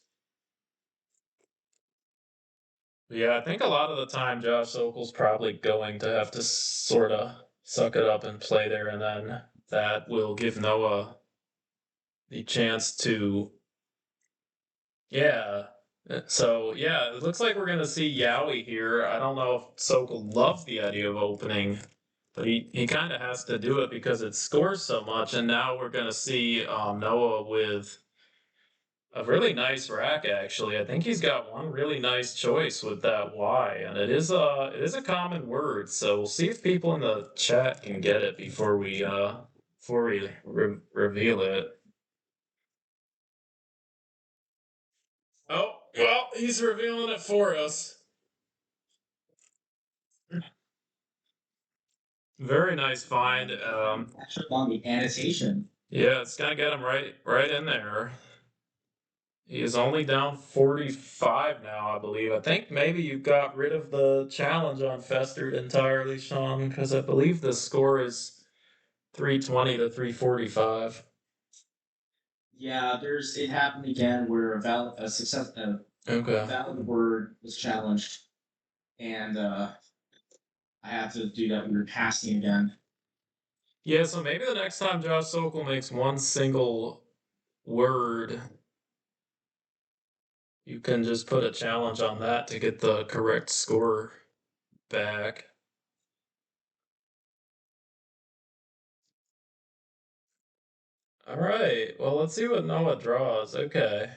Yeah, I think a lot of the time Josh Sokol's probably going to have to sort of suck it up and play there, and then that will give Noah the chance to. Yeah. So yeah, it looks like we're gonna see Yowie here. I don't know if Sokol loves the idea of opening, but he kind of has to do it because it scores so much. And now we're gonna see Noah with a really nice rack. Actually, I think he's got one really nice choice with that Y, and it is a common word. So we'll see if people in the chat can get it before we reveal it. Oh well, he's revealing it for us. Very nice find. Actually, on the annotation. Yeah, it's gonna get him right in there. He is only down 45 now, I believe. I think maybe you got rid of the challenge on Festered entirely, Sean, because I believe the score is 320 to 345. Yeah, there's it happened again where a Okay. valid word was challenged, and I have to do that weird passing again. Yeah, so maybe the next time Josh Sokol makes one single word, you can just put a challenge on that to get the correct score back. All right. Well, let's see what Noah draws. Okay.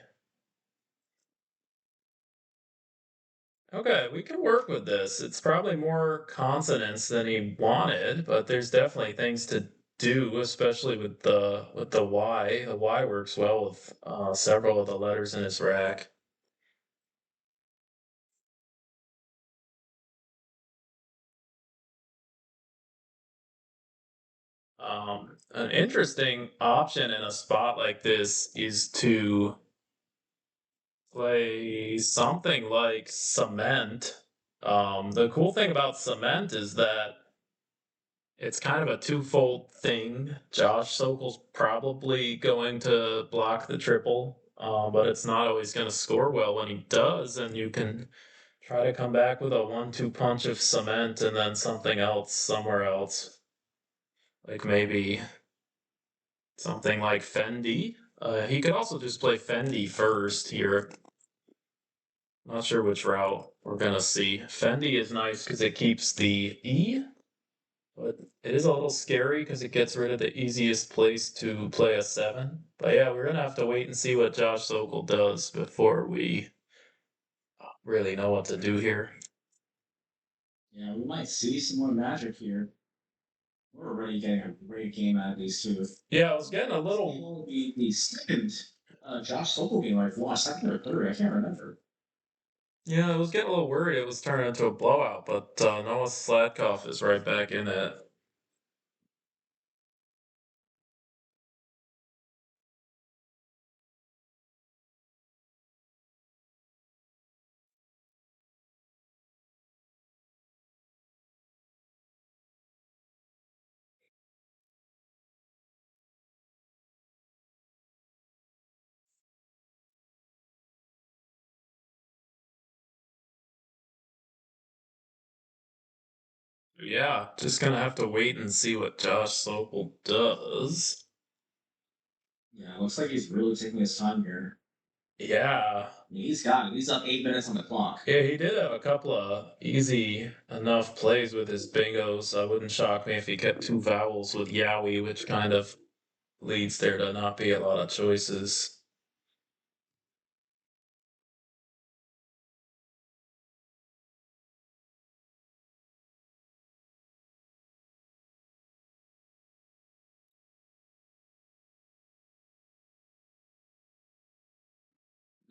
Okay, we can work with this. It's probably more consonants than he wanted, but there's definitely things to do, especially with the Y. The Y works well with several of the letters in his rack. An interesting option in a spot like this is to play something like cement. The cool thing about cement is that it's kind of a twofold thing. Josh Sokol's probably going to block the triple, but it's not always going to score well when he does, and you can try to come back with a 1-2 punch of cement and then something else somewhere else. Like maybe something like Fendi. He could also just play Fendi first here. Not sure which route we're gonna see. Fendi is nice because it keeps the E, but it is a little scary because it gets rid of the easiest place to play a 7. But yeah, we're gonna have to wait and see what Josh Sokol does before we really know what to do here. Yeah, we might see some more magic here. We're already getting a great game out of these two. Yeah, I was getting a This may little. only be the second Josh Sokol game I've watched, second or third, I can't remember. Yeah, I was getting a little worried it was turning into a blowout, but Noah Slatkoff is right back in it. Yeah, just gonna have to wait and see what Josh Sokol does. Yeah, looks like he's really taking his time here. Yeah. I mean, he's got it. He's up 8 minutes on the clock. Yeah, he did have a couple of easy enough plays with his bingos. I wouldn't shock me if he kept two vowels with Yowie, which kind of leads there to not be a lot of choices.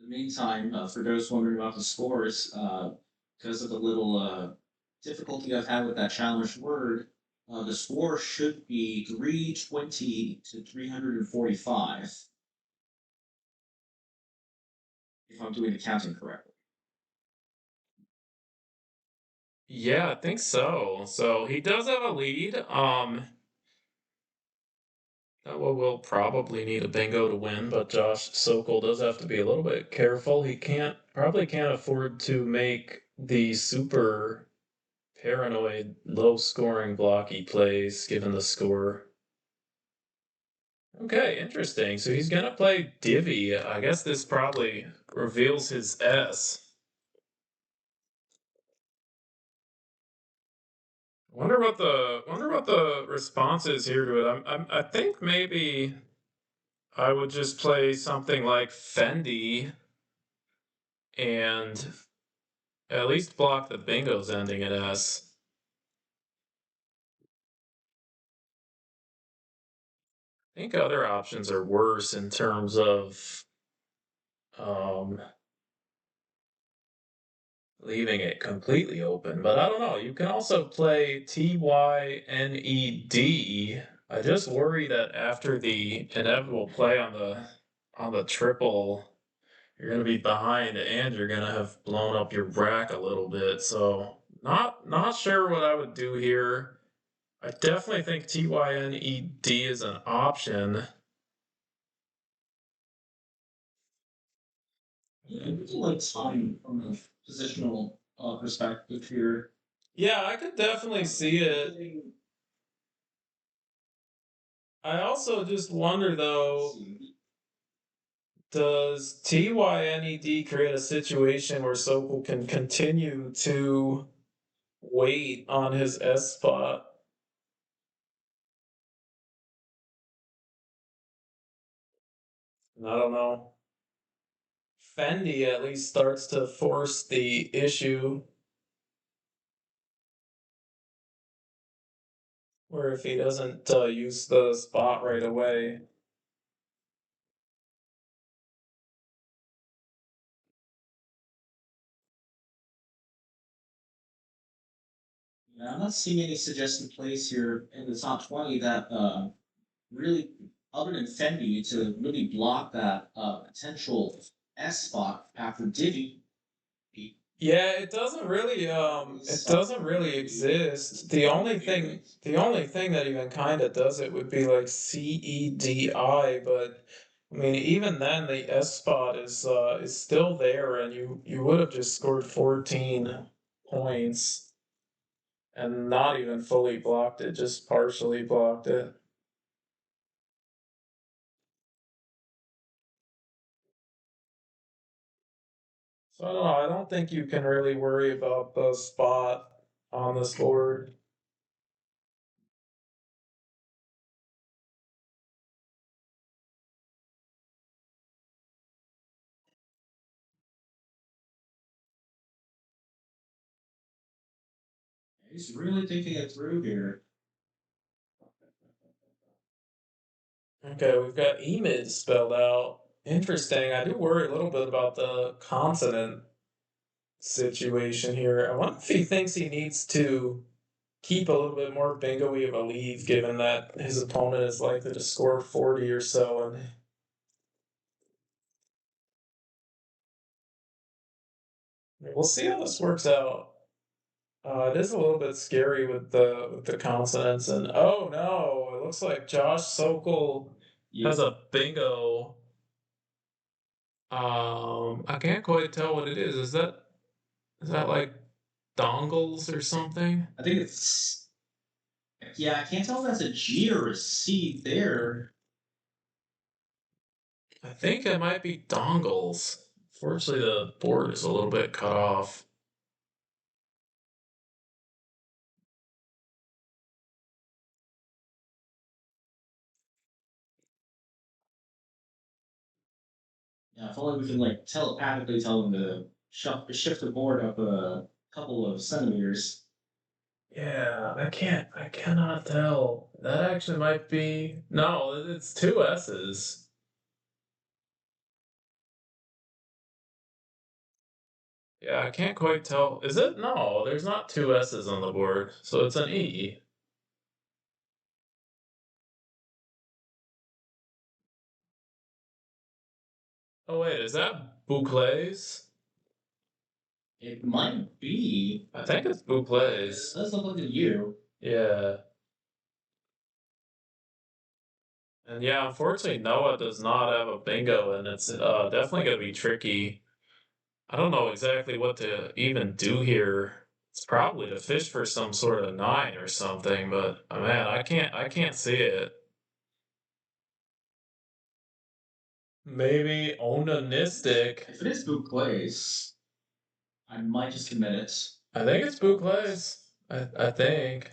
In the meantime, for those wondering about the scores, because of the little difficulty I've had with that challenged word, the score should be 320 to 345, if I'm doing the counting correctly. Yeah, I think so. So he does have a lead. Well, we'll probably need a bingo to win, but Josh Sokol does have to be a little bit careful. He probably can't afford to make the super paranoid, low scoring block he plays, given the score. Okay, interesting. So he's gonna play Divvy. I guess this probably reveals his S. Wonder what the response is here to it. I think maybe I would just play something like Fendi and at least block the bingos ending in S. I think other options are worse in terms of um, leaving it completely open. But I don't know. You can also play TYNED. I just worry that after the inevitable play on the triple, you're gonna be behind and you're gonna have blown up your brack a little bit. So not sure what I would do here. I definitely think TYNED is an option. Yeah, I really like time from a positional perspective here. Yeah, I could definitely see it. Getting- I also just wonder let's though, see. does TYNED create a situation where Sokol can continue to wait on his S spot? I don't know. Fendi at least starts to force the issue where if he doesn't use the spot right away. Yeah, I'm not seeing any suggested plays here in the top 20 that really, other than Fendi, to really block that potential S spot after Divi. Yeah, it doesn't really exist. The only thing that even kind of does it would be like CEDI, but I mean even then the S spot is still there and you would have just scored 14 points and not even fully blocked it, just partially blocked it. So I don't know, I don't think you can really worry about the spot on this board. He's really thinking it through here. Okay, we've got Emid spelled out. Interesting. I do worry a little bit about the consonant situation here. I wonder if he thinks he needs to keep a little bit more bingo-y of a lead, given that his opponent is likely to score 40 or so. And we'll see how this works out. It is a little bit scary with the consonants, and oh no, it looks like Josh Sokol has a bingo. I can't quite tell what it is. Is that like dongles or something? I think it's, yeah, I can't tell if that's a G or a C there. I think it might be dongles. Fortunately, the board is a little bit cut off. Yeah, if only we can like telepathically tell them to shift the board up a couple of centimeters. Yeah, I cannot tell. That actually might be. No, it's two S's. Yeah, I can't quite tell. Is it? No, there's not two S's on the board, so it's an E. Oh, wait, is that boucles? It might be. I think it's It boucles. does look like a U. Yeah. And yeah, unfortunately, Noah does not have a bingo, and it's definitely going to be tricky. I don't know exactly what to even do here. It's probably to fish for some sort of nine or something, but man, I can't see it. Maybe onanistic. If it is boucles, I might just commit it. I think it's boucles. I think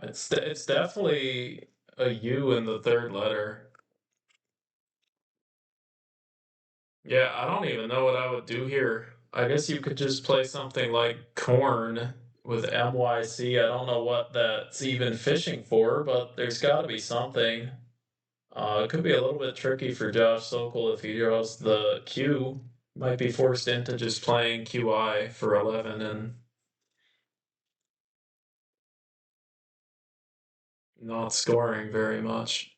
it's definitely a U in the third letter. Yeah, I don't even know what I would do here. I guess you could just play something like corn with MYC. I don't know what that's even fishing for, but there's got to be something. It could be a little bit tricky for Josh Sokol if he draws the Q. Might be forced into just playing QI for 11 and not scoring very much.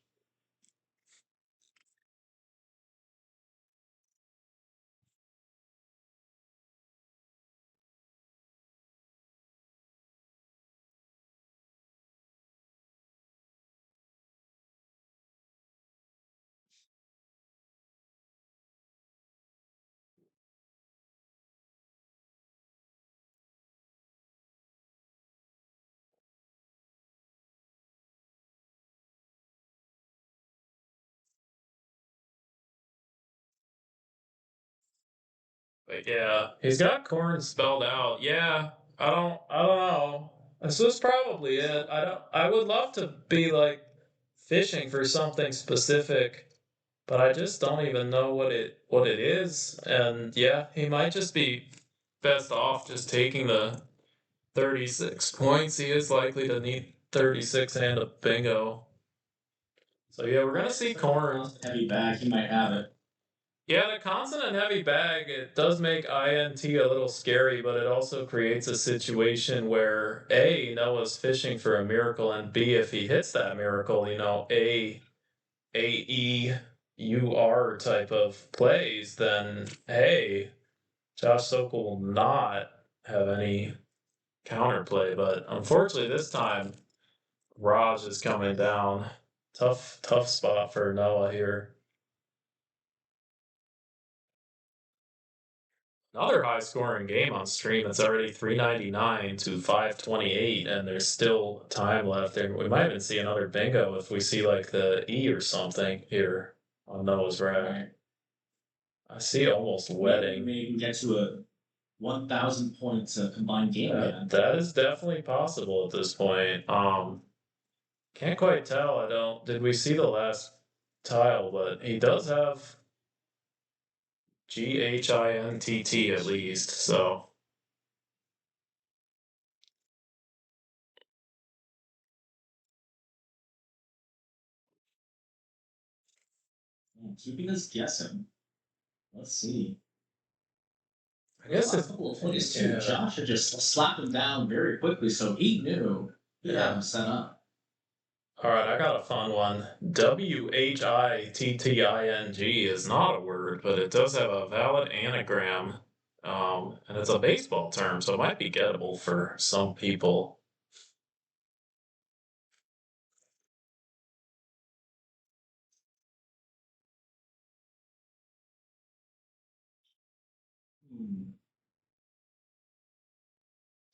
But yeah, he's got corn spelled out. Yeah, I don't know. This is probably it. I would love to be like fishing for something specific. but I just don't even know what it is. And yeah, he might just be best off just taking the 36 points. He is likely to need 36 and a bingo. So yeah, we're gonna see corn. Heavy bag, he might have it. Yeah, the consonant heavy bag, it does make INT a little scary, but it also creates a situation where A, Noah's fishing for a miracle, and B, if he hits that miracle, AEUR type of plays, then hey, Josh Sokol will not have any counterplay. But unfortunately, this time Raj is coming down. Tough spot for Noah here. Another high scoring game on stream. It's already 399 to 528, and there's still time left. And we might even see another bingo if we see like the E or something here on Noah's rack. I see almost wedding. Maybe we can get to a 1,000 points combined game again. That is definitely possible at this point. Can't quite tell. I don't. Did we see the last tile? But he does have GHINTT at least. So Keeping us guessing. Let's see. I guess a couple of plays too. Yeah. Josh had just slapped him down very quickly, so he knew he had him set up. All right, I got a fun one. WHITTING is not a word, but it does have a valid anagram. And it's a baseball term, so it might be gettable for some people.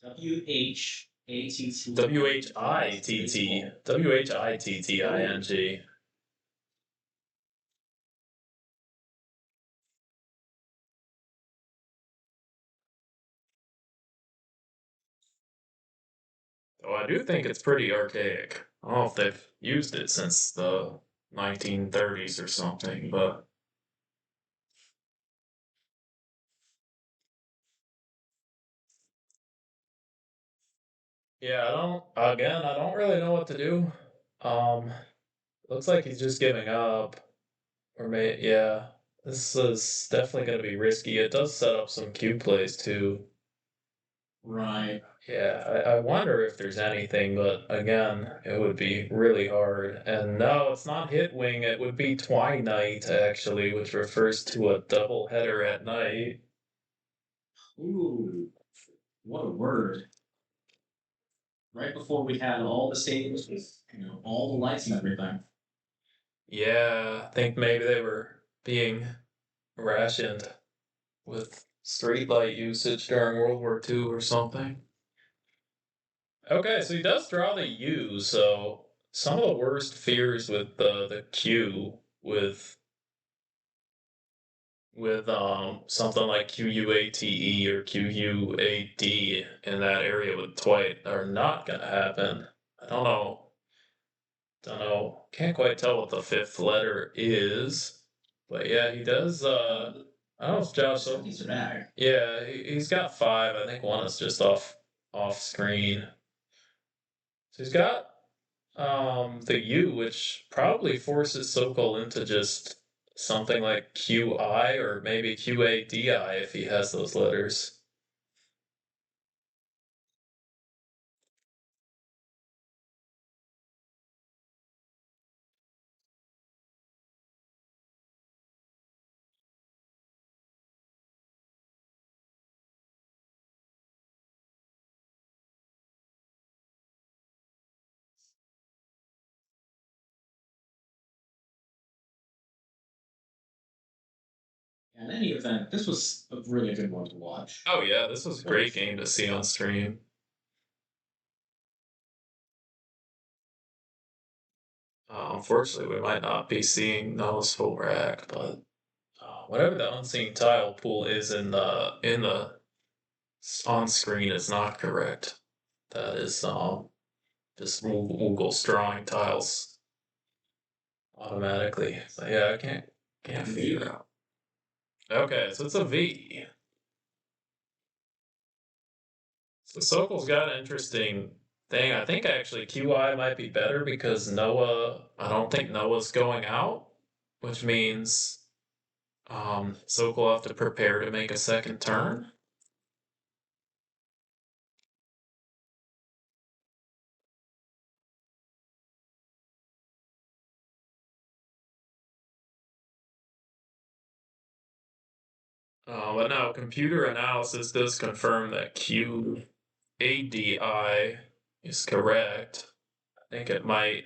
WHATT. WHITTING. Oh, I do think it's pretty archaic. I don't know if they've used it since the 1930s or something, but yeah, I don't really know what to do. Um, looks like he's just giving up. Yeah, this is definitely going to be risky. It does set up some cube plays too. Right. Yeah, I wonder if there's anything, but again, it would be really hard. And no, it's not hit wing, it would be twilight actually, which refers to a double header at night. Ooh, what a word. Right before we had all the stadiums with, all the lights and everything. Yeah, I think maybe they were being rationed with streetlight usage during World War II or something. Okay, so he does draw the U, so some of the worst fears with the Q with something like QUATE or QUAD in that area with Dwight are not gonna happen. I don't know. Don't know. Can't quite tell what the fifth letter is. But yeah, he does I don't know if Josh He's back. yeah, he's got five. I think one is just off screen. So he's got the U, which probably forces Sokol into just something like QI or maybe QADI if he has those letters. In any event, this was a really good one to watch. Oh yeah, this was a great game to see on stream. Unfortunately, we might not be seeing Noah's full rack, but whatever the unseen tile pool is in the on screen is not correct. That is just Google drawing tiles automatically. So yeah, I can't Can't figure out. Okay, so it's a V. So Sokol's got an interesting thing. I think actually QI might be better because Noah, I don't think Noah's going out, which means Sokol will have to prepare to make a second turn. But no, computer analysis does confirm that QADI is correct. I think it might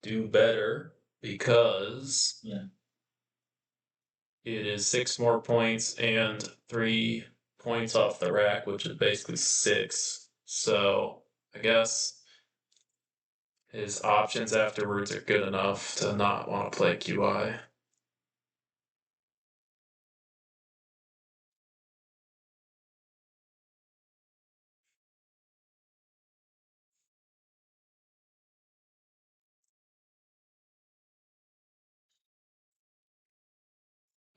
do better because Yeah. it is 6 more points and 3 points off the rack, which is basically 6. So I guess his options afterwards are good enough to not want to play QI.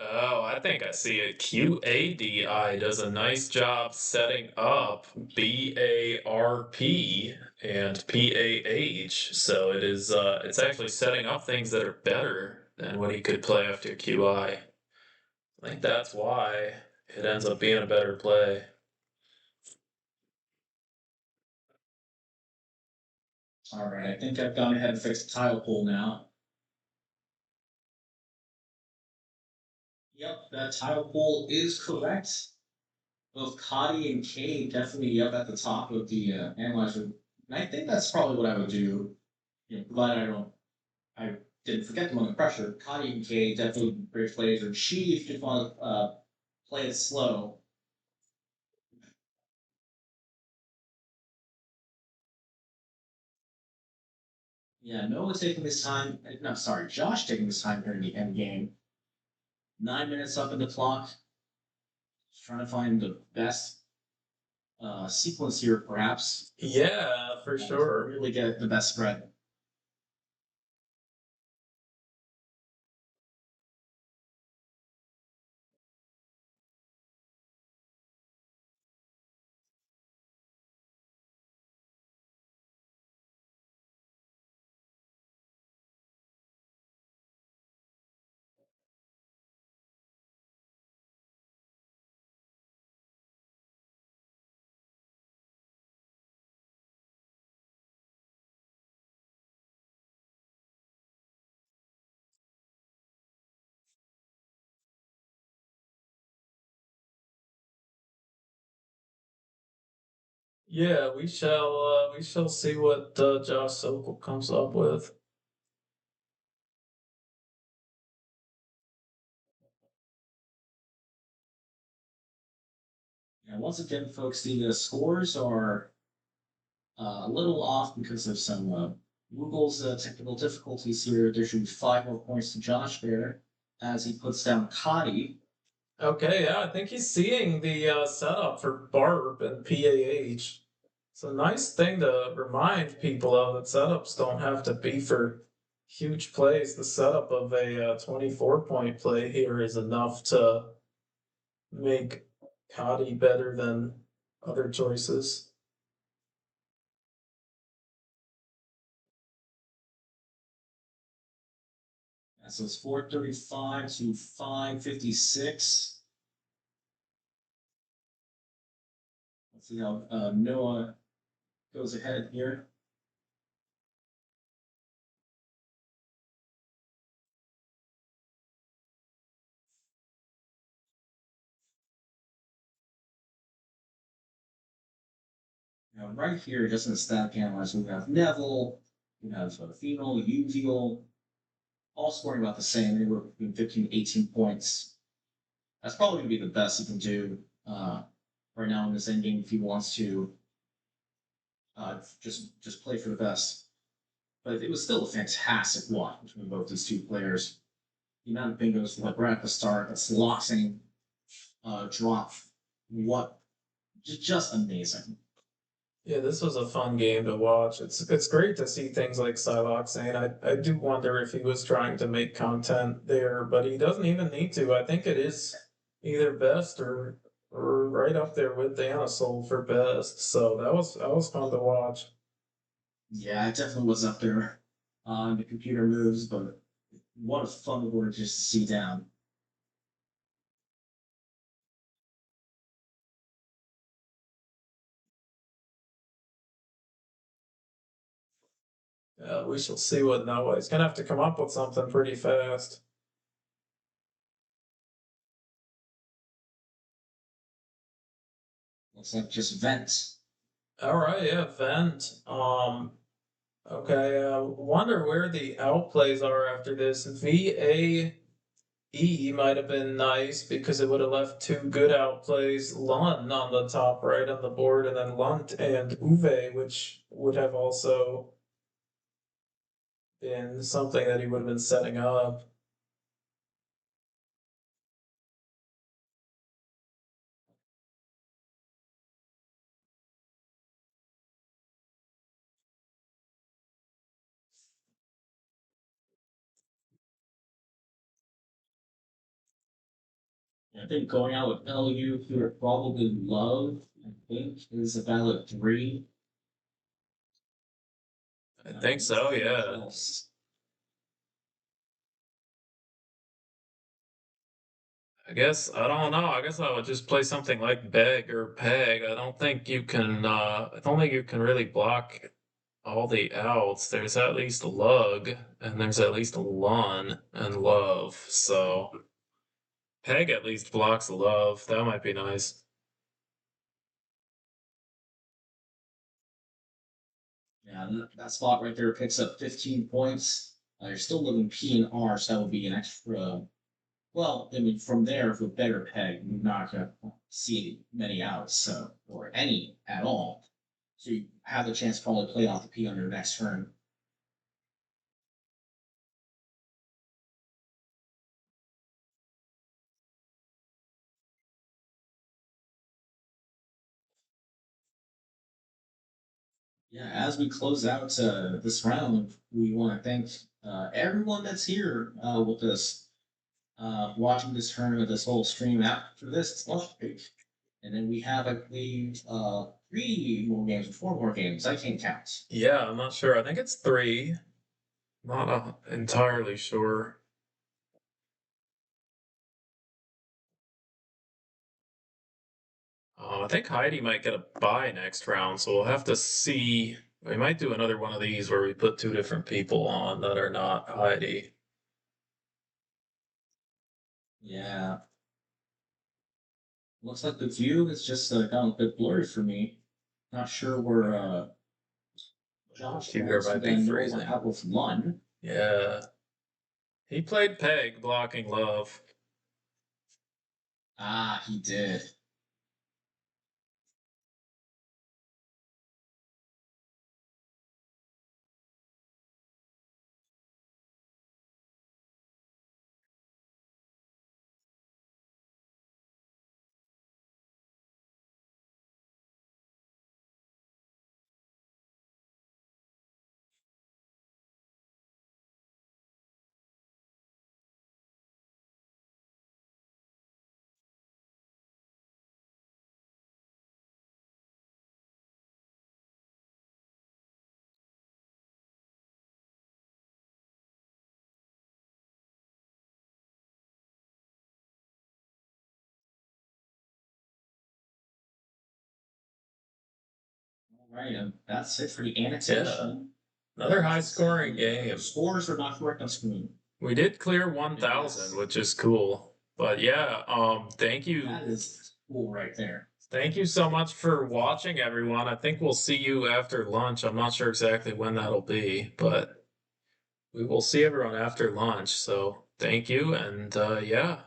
Oh, I think I see it. QADI does a nice job setting up BARP and PAH. So it's actually setting up things that are better than what he could play after QI. I think that's why it ends up being a better play. All right. I think I've gone ahead and fixed the tile pool now. Yep, that tile pool is correct. Both Cotty and Kay definitely up at the top of the analyzer. And I think that's probably what I would do. Glad I didn't forget them under pressure. Cotty and Kay definitely great players. Or Chi, if you just want to play it slow. Yeah, Noah taking this time. No, sorry, Josh taking this time during the end game. 9 minutes up in the clock. Just trying to find the best sequence here, perhaps. Yeah, for sure. Really get the best spread. Yeah, we shall see what Josh Sokol comes up with. Now, once again, folks, the scores are a little off because of some Google's technical difficulties here. There should be 5 more points to Josh there as he puts down Cotty. Okay, yeah, I think he's seeing the setup for Barb and PAH. It's a nice thing to remind people of that setups don't have to be for huge plays. The setup of a 24-point play here is enough to make Cotty better than other choices. So it's 435 to 556. Let's see how Noah goes ahead here. Now, right here, just in the stat analyzer, we have Neville, we have Phenol, Uvial, all scoring about the same, anywhere between 15 and 18 points. That's probably going to be the best he can do right now in this end game if he wants to just play for the best. But it was still a fantastic one between both these two players. The amount of bingos that were at the start, the Sloxing drop, what just amazing. Yeah, this was a fun game to watch. It's great to see things like Siloxane. I do wonder if he was trying to make content there, but he doesn't even need to. I think it is either best or right up there with Danisol for best. So that was fun to watch. Yeah, it definitely was up there on the computer moves, but what a fun word just to see down. We shall see what Noah. He's gonna have to come up with something pretty fast. Looks like just vent. All right, yeah, Vent. Okay, wonder where the outplays are after this. VAE might have been nice because it would have left two good outplays. Lund on the top right on the board, and then Lunt and Uwe, which would have also been something that he would have been setting up. I think going out with LU, who are probably love, I think, is about at three. I think so, yeah. Close. I guess I don't know. I guess I would just play something like Beg or Peg. I don't think you can. I don't think you can really block all the outs. There's at least Lug, and there's at least Lun and Love. So Peg at least blocks Love. That might be nice. Yeah, that spot right there picks up 15 points. You're still living P and R, so that would be an extra. Well, I mean, from there, with a better peg, you're not going to see many outs, so or any at all. So you have the chance to probably play off the P on your next turn. Yeah, as we close out this round, we want to thank everyone that's here with us, watching this tournament, this whole stream. After this, it's lunch break. And then we have, I believe, three more games or four more games. I can't count. Yeah, I'm not sure. I think it's three. Not entirely sure. I think Heidi might get a bye next round, so we'll have to see. We might do another one of these where we put two different people on that are not Heidi. Yeah. Looks like the view is just gone a bit blurry for me. Not sure where Josh Computer was, might but be then Noah freezing. went out with Lund. Yeah. He played Peg, blocking Love. Ah, he did. All right, that's it for the annotation. Another high scoring game. Scores are not correct on screen. We did clear 1,000, which is cool. But yeah, thank you. That is cool right there. Thank you so much for watching, everyone. I think we'll see you after lunch. I'm not sure exactly when that'll be, but we will see everyone after lunch. So thank you, and yeah.